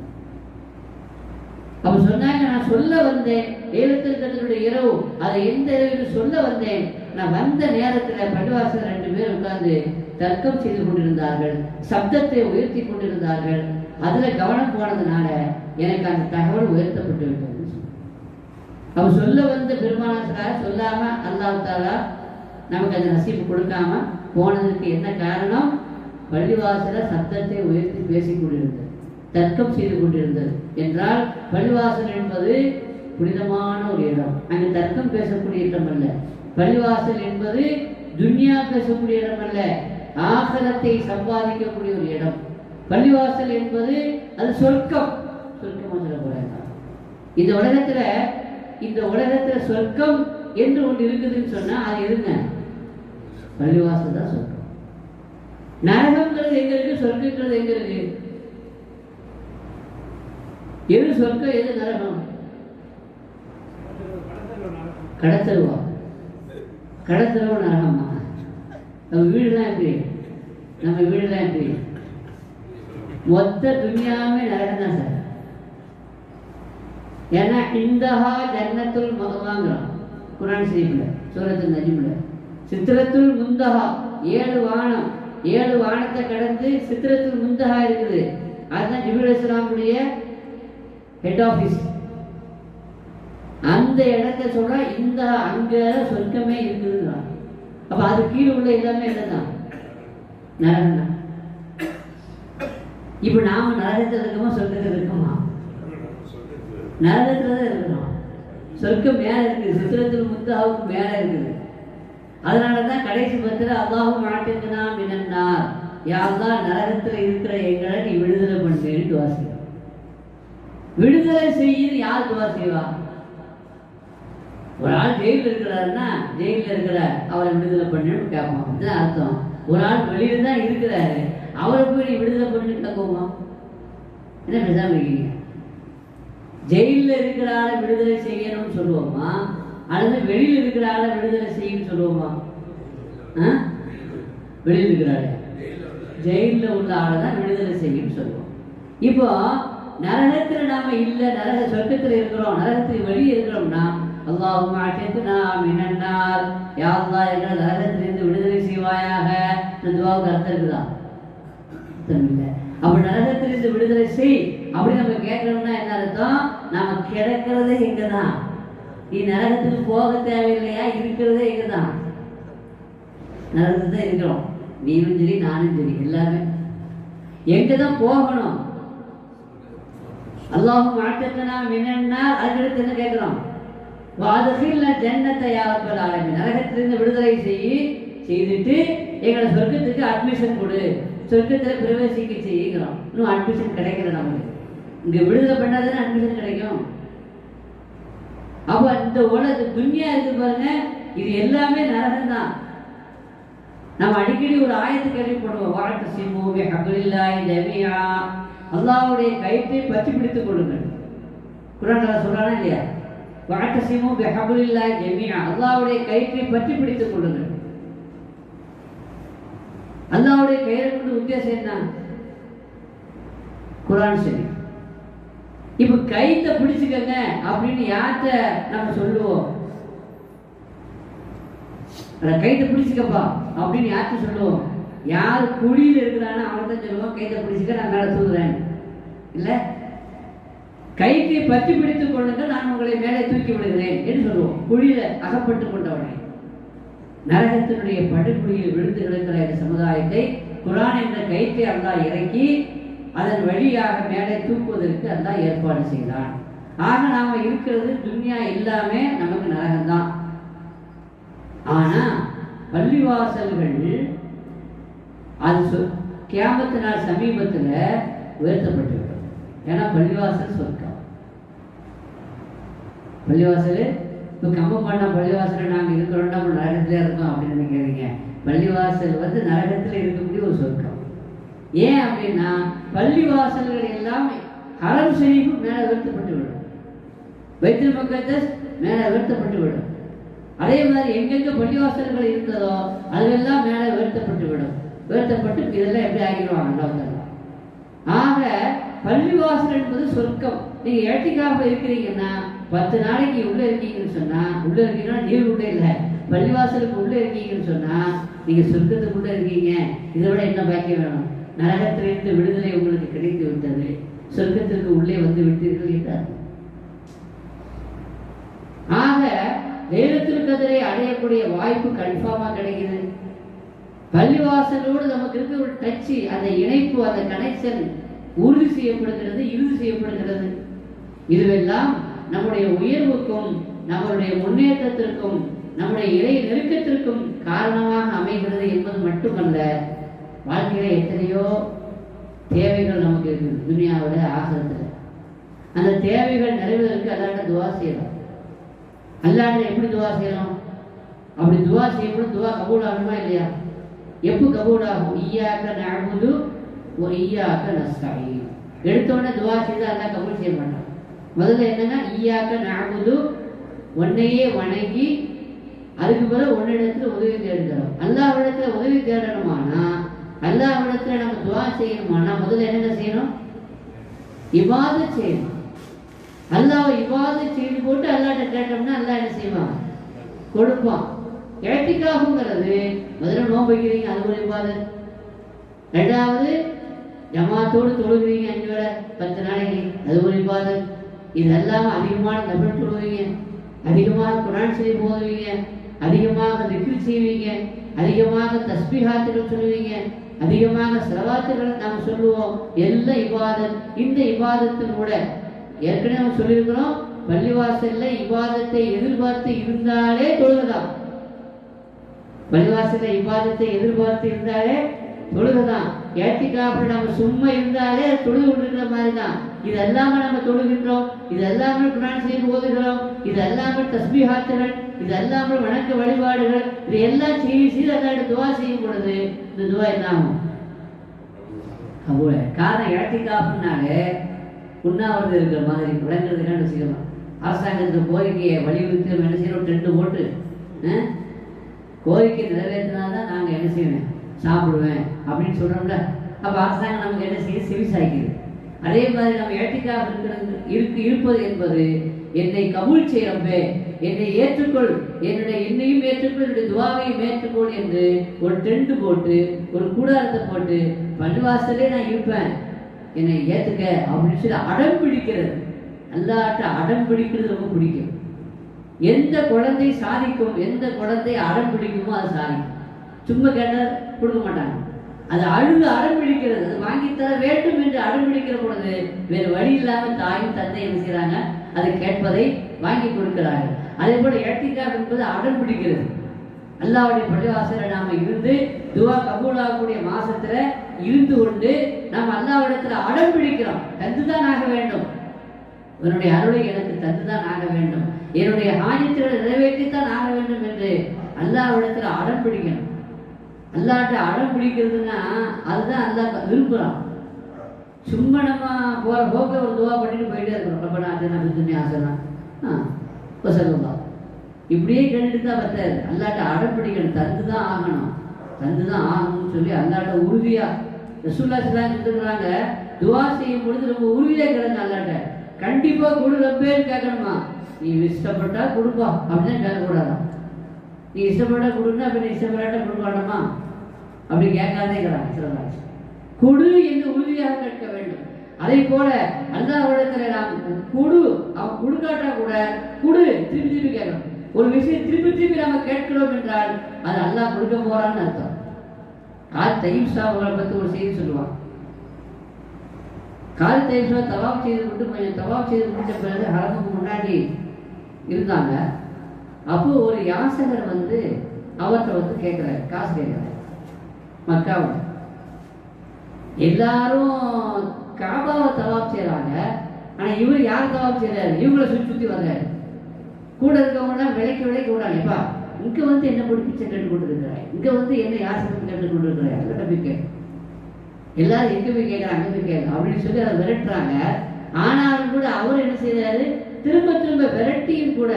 அப்ப சொன்னாங்க, நான் சொல்ல வந்தேன் லைலத்துல் இரவு, அதை எந்த இரவு சொல்ல வந்தேன். நான் வந்த நேரத்தில் பள்ளிவாசல் 2 பேர் உட்கார்ந்து தர்க்கம் செய்து கொண்டிருந்தார்கள், சப்தத்தை உயர்த்தி கொண்டிருந்தார்கள். அதுல கவனம் போனதுனால எனக்கு அந்த தகவல் உயர்த்தப்பட்டு விட்டது. அவ சொல்ல வந்த பெருமானார் சொல்லாம அல்லாஹ் தஆலா நமக்கு அந்த நசீபு கொடுக்காம போனதுக்கு என்ன காரணம்? பள்ளிவாசல சப்தத்தை உயர்த்தி பேசிக் கொண்டிருந்தது, தர்க்கம் செய்து கொண்டிருந்தது என்றால் பள்ளிவாசல் என்பது புனிதமான ஒரு இடம். அங்கு தர்க்கம் பேசக்கூடிய இடம் அல்ல. பள்ளிவாசல் என்பது துன்யா பேசக்கூடிய இடம் அல்ல, ஆகரத்தை சம்பாதிக்கக்கூடிய ஒரு இடம். பள்ளிவாசல் என்பது அது சொர்க்கம். சொர்க்கமா சொல்ல போறாங்க. இந்த உலகத்துல சொர்க்கம் என்று ஒன்று இருக்குதுன்னு சொன்னா அது எதுங்க? பள்ளிவாசல் தான் சொர்க்கம். நரகங்கிறது எங்க இருக்கு, சொர்க்கங்கிறது எங்க இருக்கு? எது சொர்க்கம் எது நரகம்? கடத்தருவா? கடத்தருவா நரகமா? நம்ம வீடுலாம் எப்படி? மொத்த துன்யாவே நரகம் தான் சார். ஏன்னா இந்தஹா ஜன்னத்துல் மஅவாங்கிறோம் குர்ஆன் ஷரீஃப்ல, சூரத்துல் நஜ்ம்ல. சித்ரத்துல் முந்தஹா 7 வானம், 7 வானத்தை கடந்து சித்ரத்துல் முந்தஹா இருக்குது. அதுதான் ஜிப்ரீல் அலைஹிஸ்ஸலாமுடைய ஹெட் ஆபீஸ். அந்த இடத்தை சொல்ற இந்த அங்க சொர்க்கமே இருக்குதுங்க. அப்ப அது கீழே உள்ள எல்லாமே என்னதான்? நரகம் தான். இப்ப நாம நரகத்தில் இருக்கோமா சொர்க்கத்தில் இருக்கோமா? நரகத்துல தான் இருக்கிறோம். சொர்க்கம் மேல இருக்குது, சித்திரத்தில் முந்தாவுக்கு மேல இருக்குது. அதனாலதான் கடைசி பத்திர அல்லாஹு மாட்டினா மினன்னார், யா அல்லாஹ் நரகத்துல இருக்கிற எங்களை நீ விடுதலை பண்ணேன்னு துவா செய்வா. விடுதலை செய்யுன்னு யார் துவா செய்வா? ஒரு ஆள் ஜெயிலில் இருக்கிறாருன்னா ஜெயிலில் இருக்கிற அவரை விடுதலை பண்ணுன்னு கேட்பான். இதுதான் அர்த்தம். ஒரு ஆள் வெளியில தான் இருக்கிறாரு, அவரை போய் நீ விடுதலை பண்ணு கேட்குமா? என்ன பேசாம இருக்கீங்க? ஜெயிலில் இருக்கிற ஆளை விடுதலை செய்யணும்னு சொல்லுவோமா, அல்லது வெளியில் இருக்கிற ஆளை விடுதலை செய்யணும்னு சொல்லுவோமா? வெளியில் இருக்கிறாரு, ஜெயிலில் உள்ள ஆளை தான் விடுதலை செய்யணும்னு சொல்லுவோம். இப்போ நரகத்தில் நாம இல்லை, நரக சொர்க்கத்தில் இருக்கிறோம், நரகத்துக்கு வெளியே இருக்கிறோம்னா அல்லாஹும்ம அஅதினா மினன்னார், யா அல்லாஹ் எங்களை நரகத்திலிருந்து விடுதலை செய்வாயாக. இந்த துஆவுக்கு அர்த்தம் இருக்குதா? அர்த்தம் இல்லை. அப்ப நரகத்திலிருந்து விடுதலை செய் அப்படி நம்ம கேட்கணும்னா என்ன அர்த்தம்? நாம கிடக்கிறதே எங்கதான்? நீ நரகத்துக்கு போக தேவையில்லையா? இருக்கிறதே எங்கதான்? நரகத்துக்கு தான் இருக்கிறோம். நீனும் சரி நானும் சரி எல்லாமே எங்கதான் போகணும்? அல்லாஹும்ம அஅதினா மினன்னார். அதுக்கு என்ன கேட்கிறோம்? வாதகில்ல ஜன்னத்தை யா ரப்பல் ஆலமீன். நரகத்திலிருந்து விடுதலை செய்துட்டு எங்களை சொர்க்கத்துக்கு அட்மிஷன் கொடு, சொர்க்கத்தில் பிரவேசிக்க செய்கிறோம். இன்னும் அட்மிஷன் கிடைக்கல நமக்கு. இங்க விடுதலை பண்ணாதானே அட்மிஷன் கிடைக்கும். அப்ப இந்த உலக துன்யா இருக்கு பாருங்க, இது எல்லாமே நரகம் தான். நம்ம அடிக்கடி ஒரு ஆயத்து கேள்விப்படுவோம், வஅத்தஸிமூ பிஹப்லில்லாஹி ஜமீஆ, அல்லாஹ்வுடைய கயிற்றை பற்றி பிடித்துக் கொள்ளுங்கள். குர்ஆன்ல சொல்றானா இல்லையா? வஅத்தஸிமூ பிஹப்லில்லாஹி ஜமீஆ, அல்லாஹ்வுடைய கயிற்றை பற்றி பிடித்துக் கொள்ளுங்கள். அல்லாஹ்வுடைய கயிறை கொண்டு உத்தேசம் என்ன? குர்ஆன் சரி. இப்ப கயித்தை பிடிச்சுக்கங்க அப்படின்னு யார்கிட்ட நம்ம சொல்லுவோம்? கைத்தை பிடிச்சிக்கப்பா அப்படின்னு யார்கிட்ட சொல்லுவோம்? யார் குழியில் இருக்கிறான்னு அவன்கிட்ட சொல்லுவோம், கைத்தை பிடிச்சிக்க நான் மேலே தூக்குறேன். இல்லை, கைத்தை பற்றி பிடித்துக் கொள்ளுங்கள், நான் உங்களை மேலே தூக்கி விடுகிறேன் என்று சொல்லுவோம். குழியில அகப்பட்டு கொண்டவனை, நரகத்தினுடைய படுகுழியில் விழுந்து கிடக்கிற இந்த சமுதாயத்தை குர்ஆன் என்ற கயிற்றை அல்லாஹ் இறக்கி அதன் வழியாக மேலே தூக்குவதற்கு அல்லாஹ் ஏற்பாடு செய்தான். ஆக நாம இருக்கிறது துன்யா எல்லாமே நமக்கு நரகம்தான். ஆனா பள்ளிவாசல்கள் அது கியாமத்து நாள் சமீபத்தில் உயர்த்தப்பட்டுவிடும். ஏன்னா பள்ளிவாசல் சொர்க்கம். பள்ளிவாசல் இப்போ கம்பம் பள்ளிவாசல் நாங்கள் இருக்கிறோம்னா நம்ம நரகத்திலே இருக்கோம் அப்படின்னு நினைக்கிறீங்க. பள்ளிவாசல் நரகத்தில் இருக்கக்கூடிய ஒரு சொர்க்கம். ஏன் அப்படின்னா பள்ளிவாசல்கள் எல்லாம் ஹரம் ஷரீஃப் மேலே உயர்த்தப்பட்டு விடும், பைத்துல் முகத்தஸ் மேலே உயர்த்தப்பட்டு விடும். அதே மாதிரி எங்கெங்க பள்ளிவாசல்கள் இருந்ததோ அதெல்லாம் மேலே உயர்த்தப்பட்டு விடும். உயர்த்தப்பட்டு இதெல்லாம் எப்படி ஆகிடுவாங்க. ஆக பள்ளிவாசல் என்பது சொர்க்கம். நீங்க ஏட்டிக்காக இருக்கிறீங்கன்னா 10 நாளைக்கு உள்ள இருக்கீங்கன்னு சொன்னா, உள்ள இருக்கீங்கன்னா நீர் உள்ள இல்லை, பள்ளிவாசலுக்கு உள்ள இருக்கீங்கன்னு சொன்னா நீங்க சொர்க்கத்துக்குள்ள இருக்கீங்க. இதை விட என்ன பாக்கியம் வேணும்? நரகத்திலிருந்து விடுதலை உங்களுக்கு கிடைத்து விட்டது, சொர்க்கத்திற்கு உள்ளே வந்து விட்டீர்கள் என்றார். ஆக லைலத்துல் கத்ரை அடையக்கூடிய வாய்ப்பு கன்ஃபார்மா கிடைக்குது. பள்ளிவாசலோடு நமக்கு இருக்க ஒரு டச்சு, அந்த இணைப்பு, அந்த கனெக்ஷன் உறுதி செய்யப்படுகிறது, இறுதி செய்யப்படுகிறது. இதுவெல்லாம் நம்முடைய உயர்வுக்கும் நம்மளுடைய முன்னேற்றத்திற்கும் நம்முடைய இறை நெருக்கத்திற்கும் காரணமாக அமைகிறது என்பது மட்டுமல்ல, வாழ்க்கையில எத்தனையோ தேவைகள் நமக்கு இருக்குது துனியாவோட ஆசிரத்தில். அந்த தேவைகள் நிறைவேறதுக்கு அல்லாட்ட துவா செய்யலாம். அல்லாட்ட எப்படி துவா செய்யலாம்? அப்படி துவா செய்யப்படும் துவா கபூல் ஆகுமா இல்லையா? எப்போ கபூல் ஆகும்? இய்யாக நஅபுது வ இய்யாக நஸ்தஈன். எடுத்தோடனே துவா செய்து அல்லாஹ் கபூல் செய்ய மாட்டான். முதல்ல என்னன்னா இய்யாக நஅபுது, உன்னையே வணங்கி அதுக்கு பிறகு உன்னிடத்துல உதவி தேடுகிறோம். அல்லாஹ்விடத்துல உதவி தேடணுமானா, அல்லாஹ்விடத்துல நம்ம துவா செய்யணுமானா முதல்ல என்னென்ன செய்யணும்? இபாதத் செய்யணும். அல்லாஹ் இபாதத் செய்து போட்டு அல்லாஹ்ட்ட கேட்டோம்னா அல்லாஹ் என்ன செய்வான்? கொடுப்பான். இஅ்திகாஃப்ங்கிறது முதல்ல நோன்பு வைக்கிறீங்க, அது ஒரு இபாதத். ரெண்டாவது ஜமாத்தோடு தொழுகிறீங்க 5 வேளை 10 நாளைக்கு, அது ஒரு இபாதத். இதெல்லாம் அதிகமான நபர் தொழுவீங்க, அதிகமாக குர்ஆன் ஷரீஃப் ஓதுவீங்க, அதிகமாக திக்ர் செய்வீங்க, அதிகமாக தஸ்பீஹாத்துகள் சொல்லுவீங்க, அதிகமாக ஸலவாத்துகள் நாம் சொல்லுவோம். எல்லாம் இபாதத். இந்த இபாதத்தின் கூட ஏற்கனவே நம்ம சொல்லியிருக்கிறோம், பள்ளிவாசல்ல இபாதத்தை எதிர்பார்த்து இருந்தாலே தொழுகதான். பள்ளிவாசல்ல இபாதத்தை எதிர்பார்த்து இருந்தாலே தொழுகதான். ஏத்திக்காப்புல நம்ம சும்மா இருந்தாலே தொழுது கொண்டிருக்கிற மாதிரி தான். இது எல்லாமே நம்ம தொழுகின்றோம், இது எல்லாமே குர்ஆன் ஷரீஃப் ஓதுகிறோம், இது எல்லாமே தஸ்பீஹாத்துகள், இது எல்லாமே வணக்க வழிபாடுகள். இது எல்லாம் செய்து அல்லாஹ்ட்ட துவா செய்யும் பொழுது இந்த துவா என்ன ஆகும்? கபூல். காரணம் ஏத்திக்காப்புனாலே உண்ணாவிரதம் இருக்கிற மாதிரி விளங்குறதுக்கான செய்யலாம். அரசாங்கத்துக்கு கோரிக்கையை வலியுறுத்தி நம்ம என்ன செய்யணும்? டென்ட் போட்டு கோரிக்கை நிறைவேற்றினால்தான் நாங்கள் என்ன செய்வேன், சாப்பிடுவேன் அப்படின்னு சொல்கிறோம்ல. அப்போ அரசாங்கம் நமக்கு என்ன செய்ய? செவி சாய்க்குது. அதே மாதிரி நம்ம ஏட்டிக்காக இருப்பது என்பது என்னை கபூல் செய்யறப்பே, என்னை ஏற்றுக்கொள், என்னையும் ஏற்றுக்கொள், என்னுடைய துவாவையும் ஏற்றுக்கொள் என்று ஒரு டென்ட் போட்டு ஒரு கூடாரத்தை போட்டு பள்ளிவாசலே நான் இருப்பேன், என்னை ஏற்றுக்க அப்படின்னு சொல்லி அடம் பிடிக்கிறது. அல்லாஹ்ட்ட அடம் பிடிக்கிறது ரொம்ப பிடிக்கும். எந்த குழந்தை சாதிக்கும், எந்த குழந்தை அடம் பிடிக்குமோ அது சாதிக்கும். சும்மா கேட்டால் கொடுக்க மாட்டாங்க, அது அழுது அடம் பிடிக்கிறது. அது வாங்கித்தர வேண்டும் என்று அடம் பிடிக்கிற பொழுது வேறு வழி இல்லாமல் தாயும் தந்தை என்ன செய்யறாங்க? அதை கேட்பதை வாங்கி கொடுக்கிறார்கள். அதே போல ஏத்திகாஃப் என்பது அடம் பிடிக்கிறது. அல்லாஹ்வுடைய பள்ளிவாசல நாம இருந்து துவா கபூல் ஆகக்கூடிய மாசத்துல இருந்து கொண்டு நாம் அல்லாஹ்விடத்துல அடம் பிடிக்கிறோம், தந்துதான் ஆக வேண்டும். உன்னுடைய அருளை எனக்கு தந்துதான் ஆக வேண்டும், என்னுடைய ஆயத்துகளை நிறைவேற்றித்தான் ஆக வேண்டும் என்று அல்லாஹ்விடத்துல அடம் பிடிக்கணும். அல்லாஹ்ட்ட அடம் பிடிக்கிறதுன்னா அதுதான் அல்லாஹ் விரும்புகிறான். சும்மா நம்ம போகிற போக்கில் ஒரு துவா பண்ணிட்டு போயிட்டே இருக்கிறோம். ரப்பனா ஆத்தினா ஃபித் துன்யா ஹஸனா வஸல்லல்லாஹ் இப்படியே கேட்டுட்டு தான் பத்தாது. அல்லாஹ்ட்ட அடம் பிடிக்கணும், தந்துதான் ஆகணும், தந்துதான் ஆகணும்னு சொல்லி அல்லாஹ்ட்ட உறுதியா ரசூலுல்லாஹி ஸல்லல்லாஹு அலைஹி வஸல்லம் சொல்றாங்க, துவா செய்யும் பொழுது ரொம்ப உறுதியா கேளுங்க. அல்லாஹ்ட்ட கண்டிப்பா கொடு ரப்பேன்னு கேட்கணுமா? நீ இஷ்டப்பட்டா கொடுப்பா அப்படின்னு கேட்கக்கூடாதான். நீ இஷ்டப்பட்டா கொடுன்னா அப்ப நீ இஷ்டப்படாட்டா கொடுக்க வேண்டாமா அப்படி கேட்காதேங்கிறான் சிலராஜ். கொடு என்று உறுதியாக கேட்க வேண்டும். அதே போல அல்லாஹ்விடத்துல நாம் கொடு, அவன் கொடுக்காட்டா கூட கொடு திருப்பி திருப்பி கேட்கணும். ஒரு விஷயம் திருப்பி திருப்பி நாம கேட்கிறோம் என்றால் அது அல்லாஹ் கொடுக்க போறான்னு அர்த்தம். கால் தையிப் அவர்களை பத்தி ஒரு செய்தி சொல்லுவான். கால் தையிப் தவாப் செய்து விட்டு கொஞ்சம் தவாப் செய்து முடிச்ச பிறகு ஹரமுக்கு முன்னாடி இருந்தாங்க. அப்போ ஒரு யாசகர் வந்து அவர்கிட்ட வந்து கேட்கிறார், காசு கேட்கிறார். மக்காவில் எல்லாரும் காபாவை தவாப் செய்யறாங்க, ஆனா இவர் யார் தவாப் செய்யறாரு? இவங்களை சுற்றி சுற்றி வர்றாரு. கூட இருக்கவங்க விலைக்கு விடாங்க. எப்பா இங்க வந்து என்ன பிடிப்பிச்சை கேட்டு கொண்டு இருக்கிறாய், இங்க வந்து என்ன யாசகம் கேட்டு கொண்டு இருக்கிறாய், அங்கிட்ட போய் கேட்க எல்லாரும் எங்க போய் கேட்கறாங்க, அங்க போய் கேட்க அப்படின்னு சொல்லி அதை விரட்டுறாங்க. ஆனாலும் கூட அவர் என்ன செய்யறாரு? திரும்ப திரும்ப விரட்டியும் கூட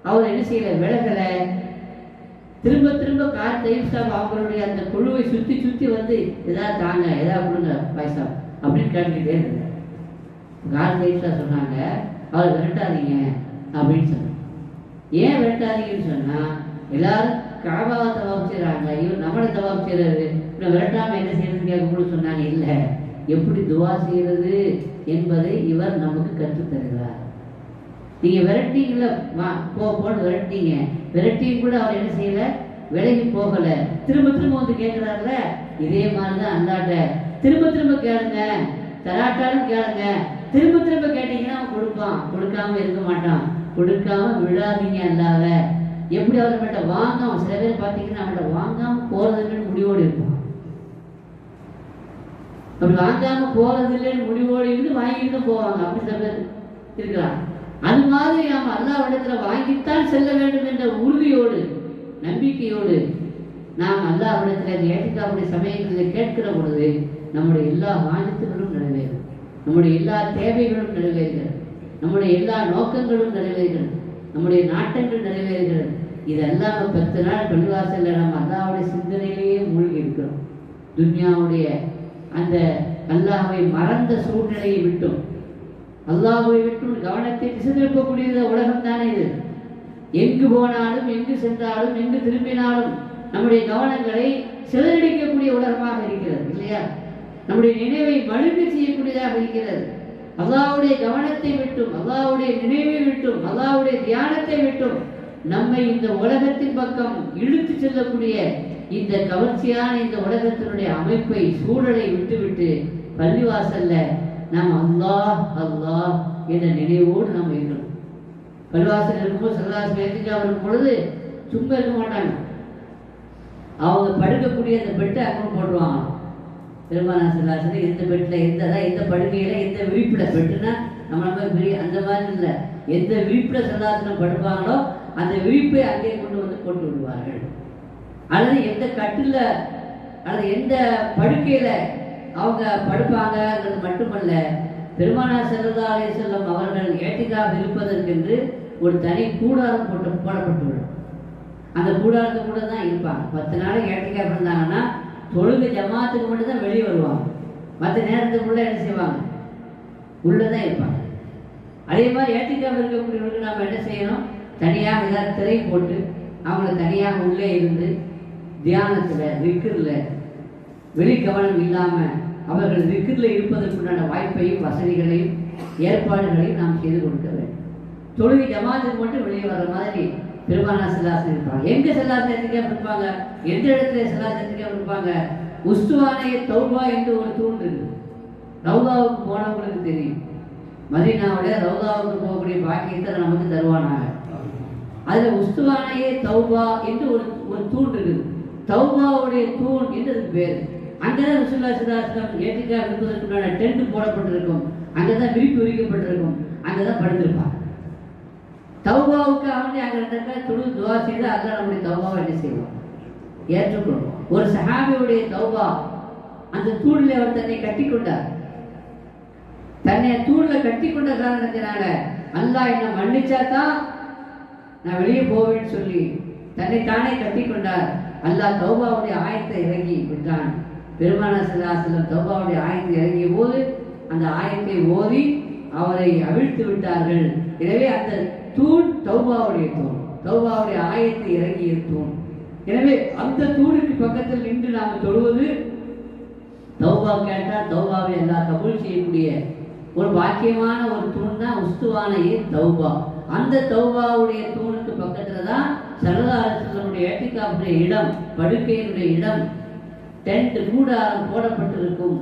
அவர் என்ன செய்யல, விலகல. திரும்ப திரும்ப கார் தையிப் அவங்களுடைய அந்த குழுவை சுத்தி சுத்தி வந்து ஏதாவது தாங்க, ஏதாவது கொடுங்க பைசா அப்படின்னு கேட்டுக்கிட்டே இருந்தாங்க. கார் தையிப் சொன்னாங்க, அவர் விரட்டாதீங்க அப்படின்னு சொன்னாங்க. ஏன் விரட்டாதீங்கன்னு சொன்னா, எல்லாரும் காபாவை தவாப் செய்யறாங்க, இவர் நம்மளை தவாப் செய்யறாரு, இன்னும் விரட்டாம என்ன செய்யறதுன்னு கேட்கும்போது சொன்னாங்க, இல்ல எப்படி துவா செய்யறது என்பதை இவர் நமக்கு கற்றுத் தருகிறார். நீங்க விரட்டிங்கள போன்னு விரட்டிங்க, விரட்டியும் கூட அவர் என்ன செய்யல, விலகி போகல. திரும்ப திரும்ப வந்து கேட்கிறாருல, இதே மாதிரிதான் அல்லாட்ட திரும்ப திரும்ப கேளுங்க, தராட்டாலும் கேளுங்க. திரும்ப திரும்ப கேட்டீங்கன்னா அவன் கொடுப்பான், கொடுக்காம இருக்க மாட்டான். கொடுக்காம விடாதீங்க அல்லாவ. எப்படி அவர் நம்மகிட்ட வாங்காம, சில பேர் பார்த்தீங்கன்னா அவன்கிட்ட வாங்காம போறதுன்னு முடிவோடு இருப்பான். அப்படி வாங்காம போறது இல்லைன்னு முடிவோடு இருந்து வாங்கிட்டு போவாங்க. அப்படி சில பேர் இருக்கிறாங்க. அது மாதிரி நாம் அல்லாஹ்விடத்துல வாங்கித்தான் செல்ல வேண்டும் என்ற உறுதியோடு நம்பிக்கையோடு நாம் அல்லாஹ்விடத்துல ஏத்திக்காவுடைய சமயங்களில் கேட்கிற பொழுது நம்முடைய எல்லா வாஞ்சத்துகளும் நிறைவேறும், நம்முடைய எல்லா தேவைகளும் நிறைவேறுகிறது, நம்முடைய எல்லா நோக்கங்களும் நிறைவேறுகிறது, நம்முடைய நாட்டங்கள் நிறைவேறுகிறது. இதெல்லாம் 10 நாள் பள்ளிவாசல்ல நம்ம அல்லாஹ்வுடைய சிந்தனையிலேயே மூழ்கி இருக்கிறோம். துன்யாவுடைய அந்த அல்லாஹ்வை மறந்த சூழ்நிலையை விட்டும், அல்லாஹ்வை விட்டு கவனத்தை திசை திருப்பக்கூடிய உலகம் தானே இது. எங்கு போனாலும், எங்கு சென்றாலும், எங்கு திரும்பினாலும் நம்முடைய கவனங்களை சிதறடிக்கக்கூடிய உலகமாக இருக்கிறது இல்லையா? நம்முடைய நினைவை மழுங்க செய்யக்கூடியதாக இருக்கிறது. அல்லாஹ்வுடைய கவனத்தை விட்டும், அல்லாஹ்வுடைய நினைவை விட்டும், அல்லாஹ்வுடைய தியானத்தை விட்டும் நம்மை இந்த உலகத்தின் பக்கம் இழுத்து செல்லக்கூடிய இந்த கவர்ச்சியான இந்த உலகத்தினுடைய அமைப்பை, சூழலை விட்டுவிட்டு பள்ளிவாசல்ல நாம் அல்லாஹ் அல்லாஹ் என்ற நினைவோடு நாம் இருக்கணும். பள்ளிவாசல் இருக்கும்போது சல்லாஸ் ஏத்திக்காக இருக்கும் பொழுது சும்மா இருக்க மாட்டாங்க. அவங்க படுக்கக்கூடிய அந்த பெட்டை அங்கே போட்டுருவாங்க. பெருமானா சல்லாசனை எந்த பெட்டில், எந்த படுக்கையில, எந்த விரிப்பில், பெட்டுனா நம்ம அந்த மாதிரி இல்லை, எந்த விரிப்பில் சல்லாசனம் படுப்பாங்களோ அந்த விரிப்பை அங்கே கொண்டு வந்து போட்டு விடுவார்கள். அல்லது எந்த கட்டில் அல்லது எந்த படுக்கையில அவங்க படுப்பாங்கிறது மட்டுமல்ல, பெருமானா ஸல்லல்லாஹு அலைஹி வஸல்லம் அவர்கள் ஏத்திகாஃப் இருப்பதற்கென்று ஒரு தனி கூடாரம் போடப்பட்டுவிடும். அந்த கூடாரத்து கூட தான் இருப்பாங்க. 10 நாளைக்கு ஏத்திகாஃப் இருந்தாங்கன்னா தொழுகை ஜமாத்துக்கு மட்டும் தான் வெளியே வருவாங்க. மற்ற நேரத்துக்குள்ள என்ன செய்வாங்க, உள்ளதான் இருப்பாங்க. அதே மாதிரி ஏத்திகாஃப் இருக்கக்கூடியவர்களுக்கு நாம் என்ன செய்யணும், தனியாக ஏதாவது திரை போட்டு அவங்கள தனியாக உள்ளே இருந்து தியானத்தில், விக்கிரில், வெளிக்கவனம் இல்லாமல் அவர்கள் விக்கிரில் இருப்பதற்குண்டான வாய்ப்பையும் வசதிகளையும் ஏற்பாடுகளையும் நாம் செய்து கொடுக்க வேண்டும். தொழுகை ஜமாத்துக்கு மட்டும் வெளியே வர்ற மாதிரி பெருமானா ஸல்லல்லாஹு இருப்பாங்க. எங்க ஸல்லல்லாஹு ஏத்திகாஃப் இருப்பாங்க, எந்த இடத்துல ஸல்லல்லாஹு ஏத்திகாஃப் இருப்பாங்க? உஸ்துவானே தௌபா என்று ஒரு தூண் இருக்குது. ரவுதாவுக்கு போனவங்களுக்கு தெரியும். மதீனாவுடைய ரவுதாவுக்கு போகக்கூடிய பாக்கியத்தை நமக்கு தருவானாங்க. அதுல உஸ்துவானையே தௌபா என்று ஒரு தூண் இருக்குது. தௌபாவுடைய தூண் என்று பேர். அங்கதான் ரசூலுல்லாஹி ஸல்லல்லாஹு அலைஹி வஸல்லம் ஏத்திகாஃப் இருப்பதற்குண்டான டென்ட் போடப்பட்டிருக்கும். அங்கே தான் விரிப்பு விரிக்கப்பட்டிருக்கும், அங்கே தான் படுத்திருப்பாங்க. தௌபாவுக்கு அவனே அங்கே 2 ரக்காத் தொழுது துவா செய்து அல்லாஹ் நம்முடைய தௌபாவை என்ன செய்வோம், ஏற்றுக்கொள்வோம். ஒரு சஹாபியுடைய தௌபா, அந்த தூணில் அவர் தன்னை கட்டி கொண்டார். தன்னை தூணில் கட்டி கொண்ட காரணத்தினால அல்லாஹ் என்ன மன்னிச்சா தான் நான் வெளியே போவேன்னு சொல்லி தன்னை தானே கட்டி கொண்டார். அல்லாஹ் தௌபாவுடைய ஆயத்தை இறங்கி விட்டான். பெருமானார் ஸல்லல்லாஹு அலைஹி வஸல்லம் தௌபாவுடைய ஆயத்தை இறங்கிய போது அந்த ஆயத்தை ஓதி அவரை அவிழ்த்து விட்டார்கள். எனவே அந்த தூண் தௌபாவுடைய தூண், தௌபாவுடைய ஆயத்தை இறங்கிய தூண். எனவே அந்த தூணுக்கு பக்கத்தில் நின்று நாம் தொழுவது, தௌபா கேட்டால் தௌபாவை எல்லாம் கபூல் செய்யக்கூடிய ஒரு பாக்கியமான ஒரு தூண் தான் உஸ்துவான தௌபா. அந்த தௌபாவுடைய தூணுக்கு பக்கத்தில் தான் ஸல்லல்லாஹு அலைஹி வஸல்லம் ஏத்திகாஃபுடைய இடம், படுக்கையினுடைய இடம், டென்ட் கூடாரம் போடப்பட்டிருக்கும்.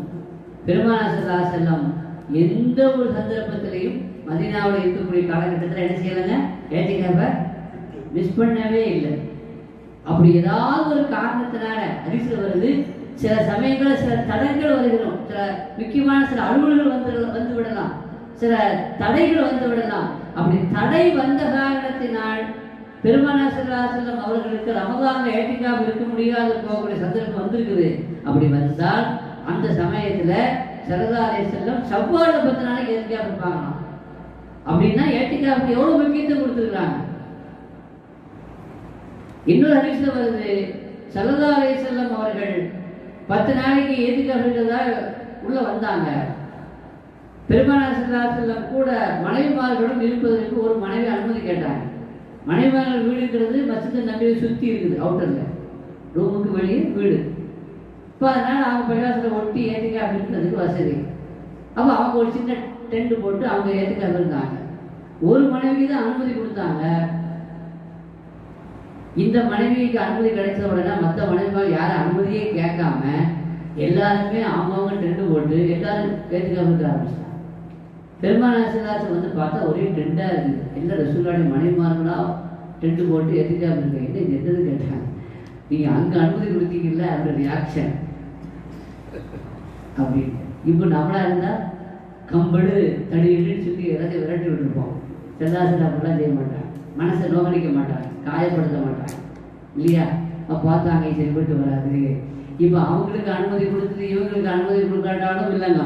பெருமானார் ஸல்லல்லாஹு அலைஹி வஸல்லம் எந்த ஒரு சந்தர்ப்பத்திலையும் மதீனாவில் இருக்கக்கூடிய காலகட்டத்தில் என்ன செய்யலைங்க, ஏத்திகாஃபை மிஸ் பண்ணவே இல்லை. அப்படி ஏதாவது ஒரு காரணத்தினால ஹதீஸ்ல வருது, சில சமயங்களில் சில தடங்கள் வருகிறோம், சில முக்கியமான சில அலுவல்கள் வந்து விடலாம், சில தடைகள் வந்து விடலாம். அப்படி தடை வந்த காரணத்தினால் பெருமானார் ஸல்லல்லாஹு அலைஹி வஸல்லம் அவர்களுக்கு ரமதான்ல ஏத்திகாஃப் இருக்க முடியாத போகக்கூடிய சந்தர்ப்பம் வந்திருக்குது. அப்படி வந்தால் அந்த சமயத்துல ஸல்லல்லாஹு அலைஹி வஸல்லம் ஷவ்வால்ல 10 நாளைக்கு ஏத்திகாஃப் இருப்பாங்களாம். அப்படின்னா ஏத்திகாஃப் எவ்வளவு முக்கியத்துவம் கொடுத்துருக்காங்க. இன்னொரு ஹதீஸ்ல வருது, ஸல்லல்லாஹு அலைஹி வஸல்லம் அவர்கள் 10 நாளைக்கு ஏத்திகாஃப் இருக்கிறதா உள்ள வந்தாங்க. பெருமானார் ஸல்லல்லாஹு அலைஹி வஸல்லம் கூட மனைவிமார்களுடன் இருப்பதற்கு ஒரு மனைவி அனுமதி கேட்டாங்க. மனைவிமார்கள் வீடு இருக்கிறது மஸ்ஜித் நபியை சுற்றி இருக்குது, அவுட்டர்ல ரூமுக்கு வெளியே வீடு. இப்போ அதனால அவங்க பள்ளிவாசலை ஒட்டி ஏத்திகாஃப் இருக்கிறதுக்கு வசதி. அப்போ அவங்க ஒரு சின்ன டென்ட் போட்டு அவங்க ஏத்திகாஃப் இருந்தாங்க. ஒரு மனைவிக்கு தான் அனுமதி கொடுத்தாங்க. இந்த மனைவிக்கு அனுமதி கிடைச்ச உடனே மற்ற மனைவிகள் யாரும் அனுமதியே கேட்காம எல்லாருமே அவங்கவுங்க டென்ட் போட்டு எல்லாரும் ஏத்திகாஃப் இருக்க ஆரம்பிச்சிட்டாங்க. பெருமானார் ஸல்லல்லாஹு அலைஹி வஸல்லம் பார்த்தா ஒரே டெண்டா இருக்குது. எல்லா ரசூலுல்லாஹி மனைவிமார்களா டென்ட் போட்டு ஏத்திகாஃப் இருக்க என்ன என்னது கேட்டாங்க. நீங்க அங்க அனுமதி கொடுத்தீங்கல்ல, அவரோட ரியாக்ஷன் அப்படின்னு. இப்போ நம்மளா இருந்தா கம்படு தடியிட்டு சொல்லி எல்லாத்தையும் விரட்டி விட்டுருப்போம். ஸல்லல்லாஹு அலைஹி வஸல்லம் அப்படிலாம் செய்ய மாட்டாங்க, மனசை நோகடிக்க மாட்டாங்க, காயப்படுத்த மாட்டாங்க இல்லையா. அப்போ பார்த்தாங்க சரி போட்டு வராது. இப்போ அவங்களுக்கு அனுமதி கொடுத்துட்டு இவங்களுக்கு அனுமதி கொடுக்காட்டாலும் இல்லைங்க.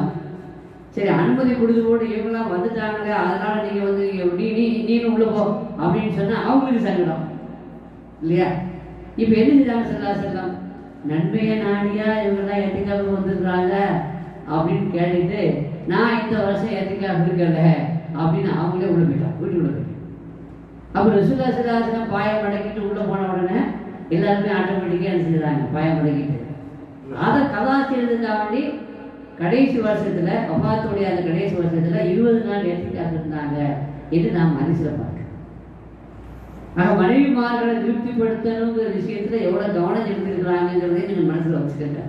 சரி அனுமதி கொடுத்து போட்டு இவங்களாம் வந்துட்டாங்களே, அதனால நீங்க வந்து நீனும் உள்ள போ அப்படின்னு சொன்னா அவங்களுக்கு சங்கடம் இல்லையா. இப்போ என்ன செஞ்சாங்க ஸல்லல்லாஹு அலைஹி வஸல்லம், நன்மையை நாடியா இவங்கெல்லாம் ஏத்திகாஃப் வந்துருக்காங்க அப்படின்னு கேட்டுட்டு, நான் இந்த வருஷம் ஏத்திகாஃப் இருக்கல அப்படின்னு அவங்களே உள்ள போயிட்டான், வீட்டுக்குள்ள போயிட்டான். அப்போ ரசூலுல்லாஹி ஸல்லல்லாஹு அலைஹி வஸல்லம் பாயம் மடக்கிட்டு உள்ள போன உடனே எல்லாருமே ஆட்டோமேட்டிக்காக என்ன செஞ்சுறாங்க, பாயம் மடக்கிட்டு. அதை கலாச்சாரத்துக்காக வேண்டி கடைசி வருஷத்துல வஃபாத்துடைய அந்த கடைசி வருஷத்துல 20 நாள் ஏத்திகாஃப் இருந்தாங்க என்று நாம் ஹதீஸ்ல பார்க்கிறோம். ஆக மனைவிமார்களை திருப்திப்படுத்தணுங்கிற விஷயத்துல எவ்வளவு கவனம் செலுத்திருக்கிறாங்கிறதே நீங்க மனசுல வச்சுக்கங்க.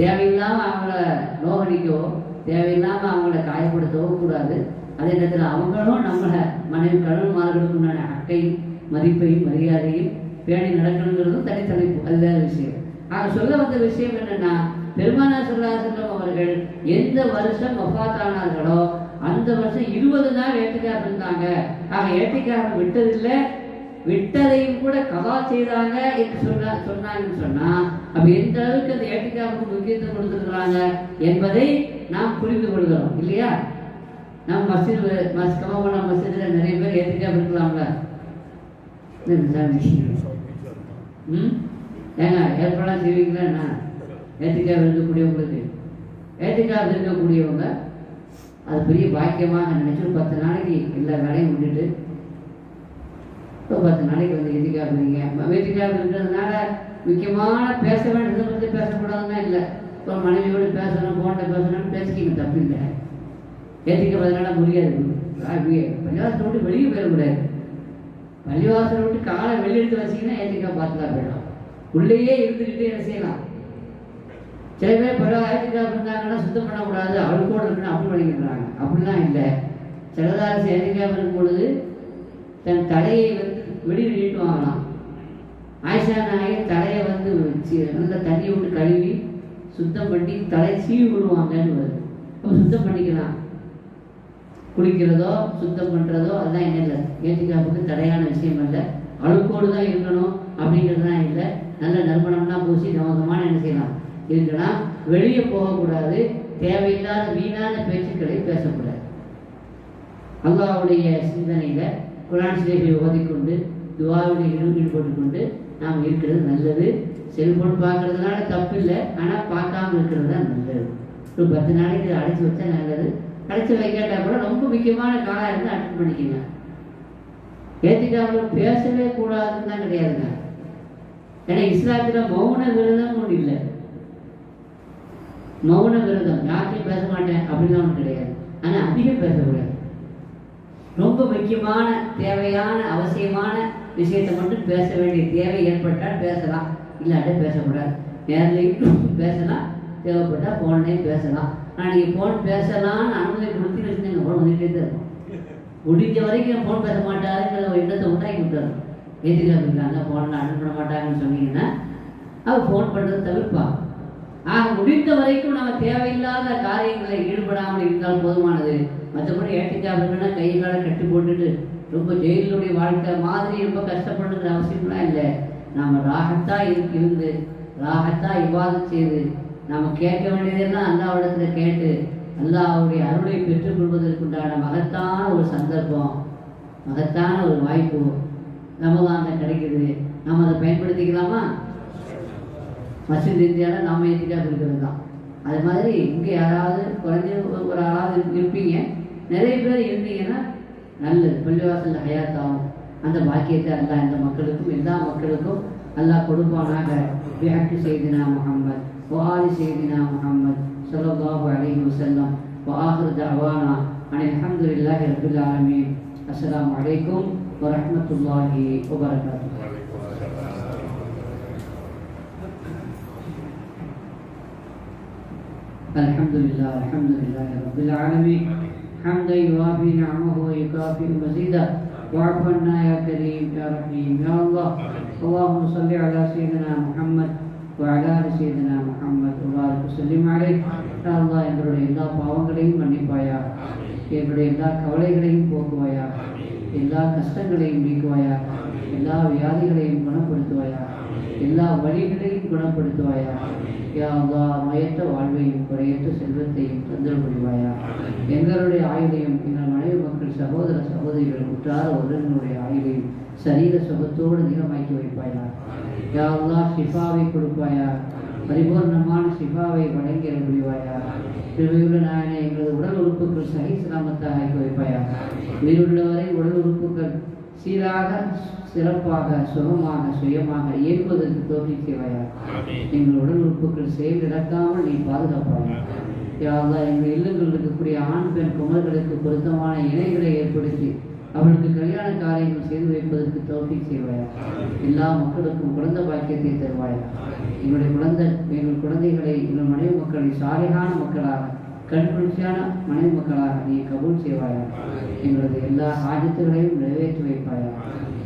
தேவையில்லாம அவங்கள நோகடிக்கவோ தேவையில்லாம அவங்கள காயப்படுத்தவோ கூடாது. அதே நேரத்தில் அவங்களும் நம்மள மனைவி கணவன்மார்களுக்கு உண்டான அக்கையும் மதிப்பையும் மரியாதையும் பேணி நடக்கணுங்கிறதும் தனித்தலைப்பு, அது வேற விஷயம். ஆக சொல்ல வந்த விஷயம் என்னன்னா, பெருமானார் ஸல்லல்லாஹு அலைஹி வஸல்லம் அவர்கள் எந்த வருஷம் வஃபாத்தானார்களோ அந்த வருஷம் 20 நாள் ஏத்திகாஃப் இருந்தாங்க. ஆக ஏத்திகாஃப் விட்டதில்லை, விட்டதையும் கூட கதா செய்தாங்க என்று சொன்னாங்கன்னு சொன்னா, அப்ப எந்த அளவுக்கு அந்த ஏத்திகாஃபுக்கு முக்கியத்துவம் கொடுத்துருக்காங்க என்பதை நாம் புரிந்து கொள்கிறோம் இல்லையா. நம்ம கமபனா மஸ்ஜித்ல நிறைய பேர் ஏத்திகாஃப் இருக்கலாம்ல. ஏங்க ஏற்படலாம் செய்வீங்களா என்ன? ஏத்திகாஃப் இருக்கக்கூடியவங்களுக்கு, ஏத்திகாஃப் இருக்கக்கூடியவங்க அது பெரிய பாக்கியமாக நினைச்சு 10 நாளைக்கு எல்லா வேலையும் விட்டுட்டு இப்போ 10 நாளைக்கு வந்து ஏத்திகாஃப் இருக்கீங்க. ஏத்திகாஃப் இருக்கிறதுனால முக்கியமான பேச வேண்டியதை பற்றி பேசக்கூடாதுன்னா இல்லை. இப்போ மனைவியோடு பேசணும், போன்ட்ட பேசணும்னு பேசிக்கிங்க, தப்பு இல்லை. ஏத்திகாஃப் அதனால முடியாது. பள்ளிவாசலை விட்டு வெளியே போயிடக்கூடாது. பள்ளிவாசலை விட்டு காலை வெளியெடுத்து வச்சிங்கன்னா ஏத்திகாஃப் பார்த்துலாம் போயிடும். உள்ளேயே இருந்துக்கிட்டே என்ன செய்யலாம். சில பேர் பல ஏத்திகாஃப் இருந்தாங்கன்னா சுத்தம் பண்ணக்கூடாது, அழுக்கோடு இருக்குன்னு அப்படி பண்ணிக்கிறாங்க. அப்படிலாம் இல்லை. சிலதார ஏத்திகாஃப் இருக்கும் பொழுது தன் தலையை வந்து வெளியில் நீட்டு வாங்கலாம். ஆயிஷா நாயகி தலையை வந்து நல்ல தண்ணியை விட்டு கழுவி சுத்தம் பண்ணி தலை சீவி விடுவாங்கன்னு வருது. அப்போ சுத்தம் பண்ணிக்கலாம். குளிக்கிறதோ சுத்தம் பண்ணுறதோ அதெல்லாம் என்ன இல்லை, ஏத்திக்காப்புக்கு தடையான விஷயம் இல்லை. அழுக்கோடு தான் இருக்கணும் அப்படிங்கிறது தான் இல்லை. நல்ல நறுமணம்லாம் பூசி கமகமான என்ன செய்யலாம் இருக்கலாம். வெளியே போகக்கூடாது. தேவையில்லாத வீணான பேச்சுக்களை பேசக்கூடாது. அல்லாஹ்வுடைய சிந்தனையில் குர்ஆன் ஷரீஃபை ஓதிக்கொண்டு துஆவில் ஈடுபட்டுக்கொண்டு நாம் இருக்கிறது நல்லது. செல்போன் பார்க்கறதுனால தப்பு இல்லை, ஆனால் பார்க்காம இருக்கிறது தான் நல்லது. ஒரு 10 நாளைக்கு அடைச்சி வச்சா நல்லது. அடைச்சி வைக்காட்டா கூட ரொம்ப முக்கியமான காலம் இருந்தால் அட்டன் பண்ணிக்கோங்க. ஏத்திக்காவில் பேசவே கூடாதுன்னு தான் கிடையாதுங்க. ஏன்னா இஸ்லாத்தில் மௌன விரதம் ஒன்று இல்லை. மௌன விரதம் யார்கிட்டையும் பேச மாட்டேன் அப்படிலாம் ஒன்று கிடையாது. ஆனால் அதிகம் பேசக்கூடாது. ரொம்ப முக்கியமான தேவையான அவசியமான விஷயத்தை மட்டும் பேச வேண்டிய தேவை ஏற்பட்டால் பேசலாம், இல்லாட்ட பேசக்கூடாது. நேரிலையும் பேசலாம், தேவைப்பட்டால் ஃபோன்லேயும் பேசலாம். ஆனால் நீங்கள் ஃபோன் பேசலாம்னு அனுமதி கொடுத்து வச்சுருந்தீங்க, ஃபோன் வந்துகிட்டே தான் இருக்கும். முடிஞ்ச வரைக்கும் ஃபோன் பேச மாட்டாருங்கிற ஒரு எண்ணத்தை உண்டாக்கி விட்டுறோம். ஏற்றிக்கலாம் இருக்காங்க, ஃபோனில் அட்டன் பண்ண மாட்டாங்கன்னு சொன்னீங்கன்னா அவர் ஃபோன் பண்ணுறது தவிர்ப்பாங்க. ஆக முடிந்த வரைக்கும் நம்ம தேவையில்லாத காரியங்களில் ஈடுபடாமல் இருந்தால் போதுமானது. மற்றபடி ஏற்றிக்காப்புன்னா கை காலை கட்டி போட்டுட்டு ரொம்ப ஜெயிலுடைய வாழ்க்கை மாதிரி ரொம்ப கஷ்டப்படுங்கிற அவசியம்லாம் இல்லை. நாம் ராகத்தாக இருந்து ராகத்தாக இவாதம் செய்து நாம் கேட்க வேண்டியதெல்லாம் அல்லாஹ்விடத்துல கேட்டு அல்லாஹ்வுடைய அருளை பெற்றுக்கொள்வதற்குண்டான மகத்தான ஒரு சந்தர்ப்பம், மகத்தான ஒரு வாய்ப்பு ரமலான்ல கிடைக்குது. நாம் அதை பயன்படுத்திக்கலாமா? மஸ்ஜித் இந்தியாவில் நாம் ஏற்றிக்காக இருக்கிறது தான். அது மாதிரி இங்கே யாராவது குறைஞ்ச ஒரு ஆளாவது இருப்பீங்க. நிறைய பேர் இருந்தீங்கன்னா நல்லது. பள்ளிவாசல் ஹயாத்தாகும். அந்த பாக்கியத்தை அல்லாஹ் இந்த மக்களுக்கும் எல்லா மக்களுக்கும் அல்லாஹ் கொடுப்பானாக. பிஹக்கி செய்தினா முஹம்மத் வஆலி செய்தினா முஹம்மத் ஸல்லல்லாஹு அலைஹி வஸல்லம் வஆஹிரு தஅவானா அனில் ஹம்துலில்லாஹி ரப்பில் ஆலமீன். அஸ்ஸலாமு அலைக்கும் வரஹ்மத்துல்லாஹி வபரகாத்துஹு. அல்ஹம்துலில்லாஹ் அல்ஹம்துலில்லாஹி ரப்பில் ஆலமீன். حمدا يوافي نعمه ويكافئ مزيدا. واعف عنا يا كريم يا رحيم يا الله. اللهم صل على سيدنا محمد وعلى ال سيدنا محمد وبارك وسلم عليه. يا الله எங்களுடைய எல்லா பாவங்களையும் மன்னிப்பாயா, எங்களுடைய எல்லா கவலைகளையும் போக்குவாயா, எல்லா கஷ்டங்களையும் நீக்குவாயா, எல்லா வியாதிகளையும் குணப்படுத்துவாயா, எல்லா வழிகளையும் குணப்படுத்துவாயா. யா அல்லாஹ் நோயற்ற வாழ்வையும் குறையற்ற செல்வத்தையும் தந்தல் புரிவாயா. எங்களுடைய ஆயுளையும் எங்கள் மனைவி மக்கள் சகோதர சகோதரிகள் உற்றார உடனுடைய ஆயுளையும் சரீர சுகத்தோடு நிகமாக்கி வைப்பாயா. யா அல்லாஹ் ஷிஃபாவை கொடுப்பாயா, பரிபூர்ணமான ஷிஃபாவை வழங்கிட புரிவாயா. திருவியுள்ள நாயனை எங்களது உடல் உறுப்புகள் சகி சிலாமத்தாக ஆக்கி வைப்பாயா. உயிருள்ளவரை உடல் உறுப்புகள் சீராக சிறப்பாக சுகமாக சுயமாக இயங்குவதற்கு தோல்வி செய்வாயா. எங்கள் உடல் உறுப்புகள் செயல் இழக்காமல் நீ பாதுகாப்பாயா. யா அல்லாஹ் எங்கள் இல்லங்களில் இருக்கக்கூடிய ஆண் பெண் குமர்களுக்கு பொருத்தமான இணைகளை ஏற்படுத்தி அவர்களுக்கு கல்யாண காரியங்கள் செய்து வைப்பதற்கு தோல்வி செய்வாயா. எல்லா மக்களுக்கும் குழந்தை பாக்கியத்தை தருவாயா. எங்கள் குழந்தைகளை எங்கள் மனைவி மக்களை சாலையான மக்களாக கண்குளிர்ச்சியான மனைவி மக்களாக நீ கபூல் செய்வாயா. எங்களது எல்லா ஆஜத்துகளையும் நிறைவேற்றி வைப்பாயா.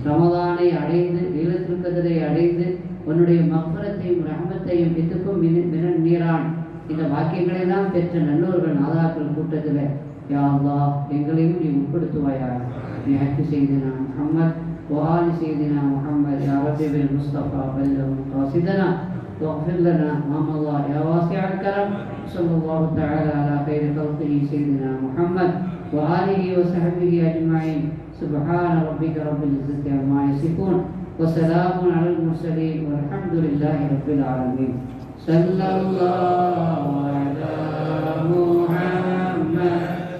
ரமதானை அடைந்து லீலத்துல் கத்ரை அடைந்து உன்னுடைய மக்ஃபிரத்தையும் ரஹ்மத்தையும் பித்துக்கும் மினன் நீரான் இந்த வாக்கியங்களெல்லாம் பெற்ற நல்லோர்கள் நாதாக்கள் கூட்டத்தில் யா அல்லாஹ் எங்களையும் நீ உட்படுத்துவாயா. நீ ஹக்கி செய்தினா முஹம்மத் வஆலி செய்தினா முஹம்மத் யா ரப்பி பில் முஸ்தஃபா பல்லஹு காசிதனா واغفر لنا ما مضى يا واسع الكرم. صلى الله تعالى على خير خلقه سيدنا محمد وآله وصحبه أجمعين. سبحان ربك رب العزة عما يصفون وسلام على المرسلين والحمد لله رب العالمين. صلى الله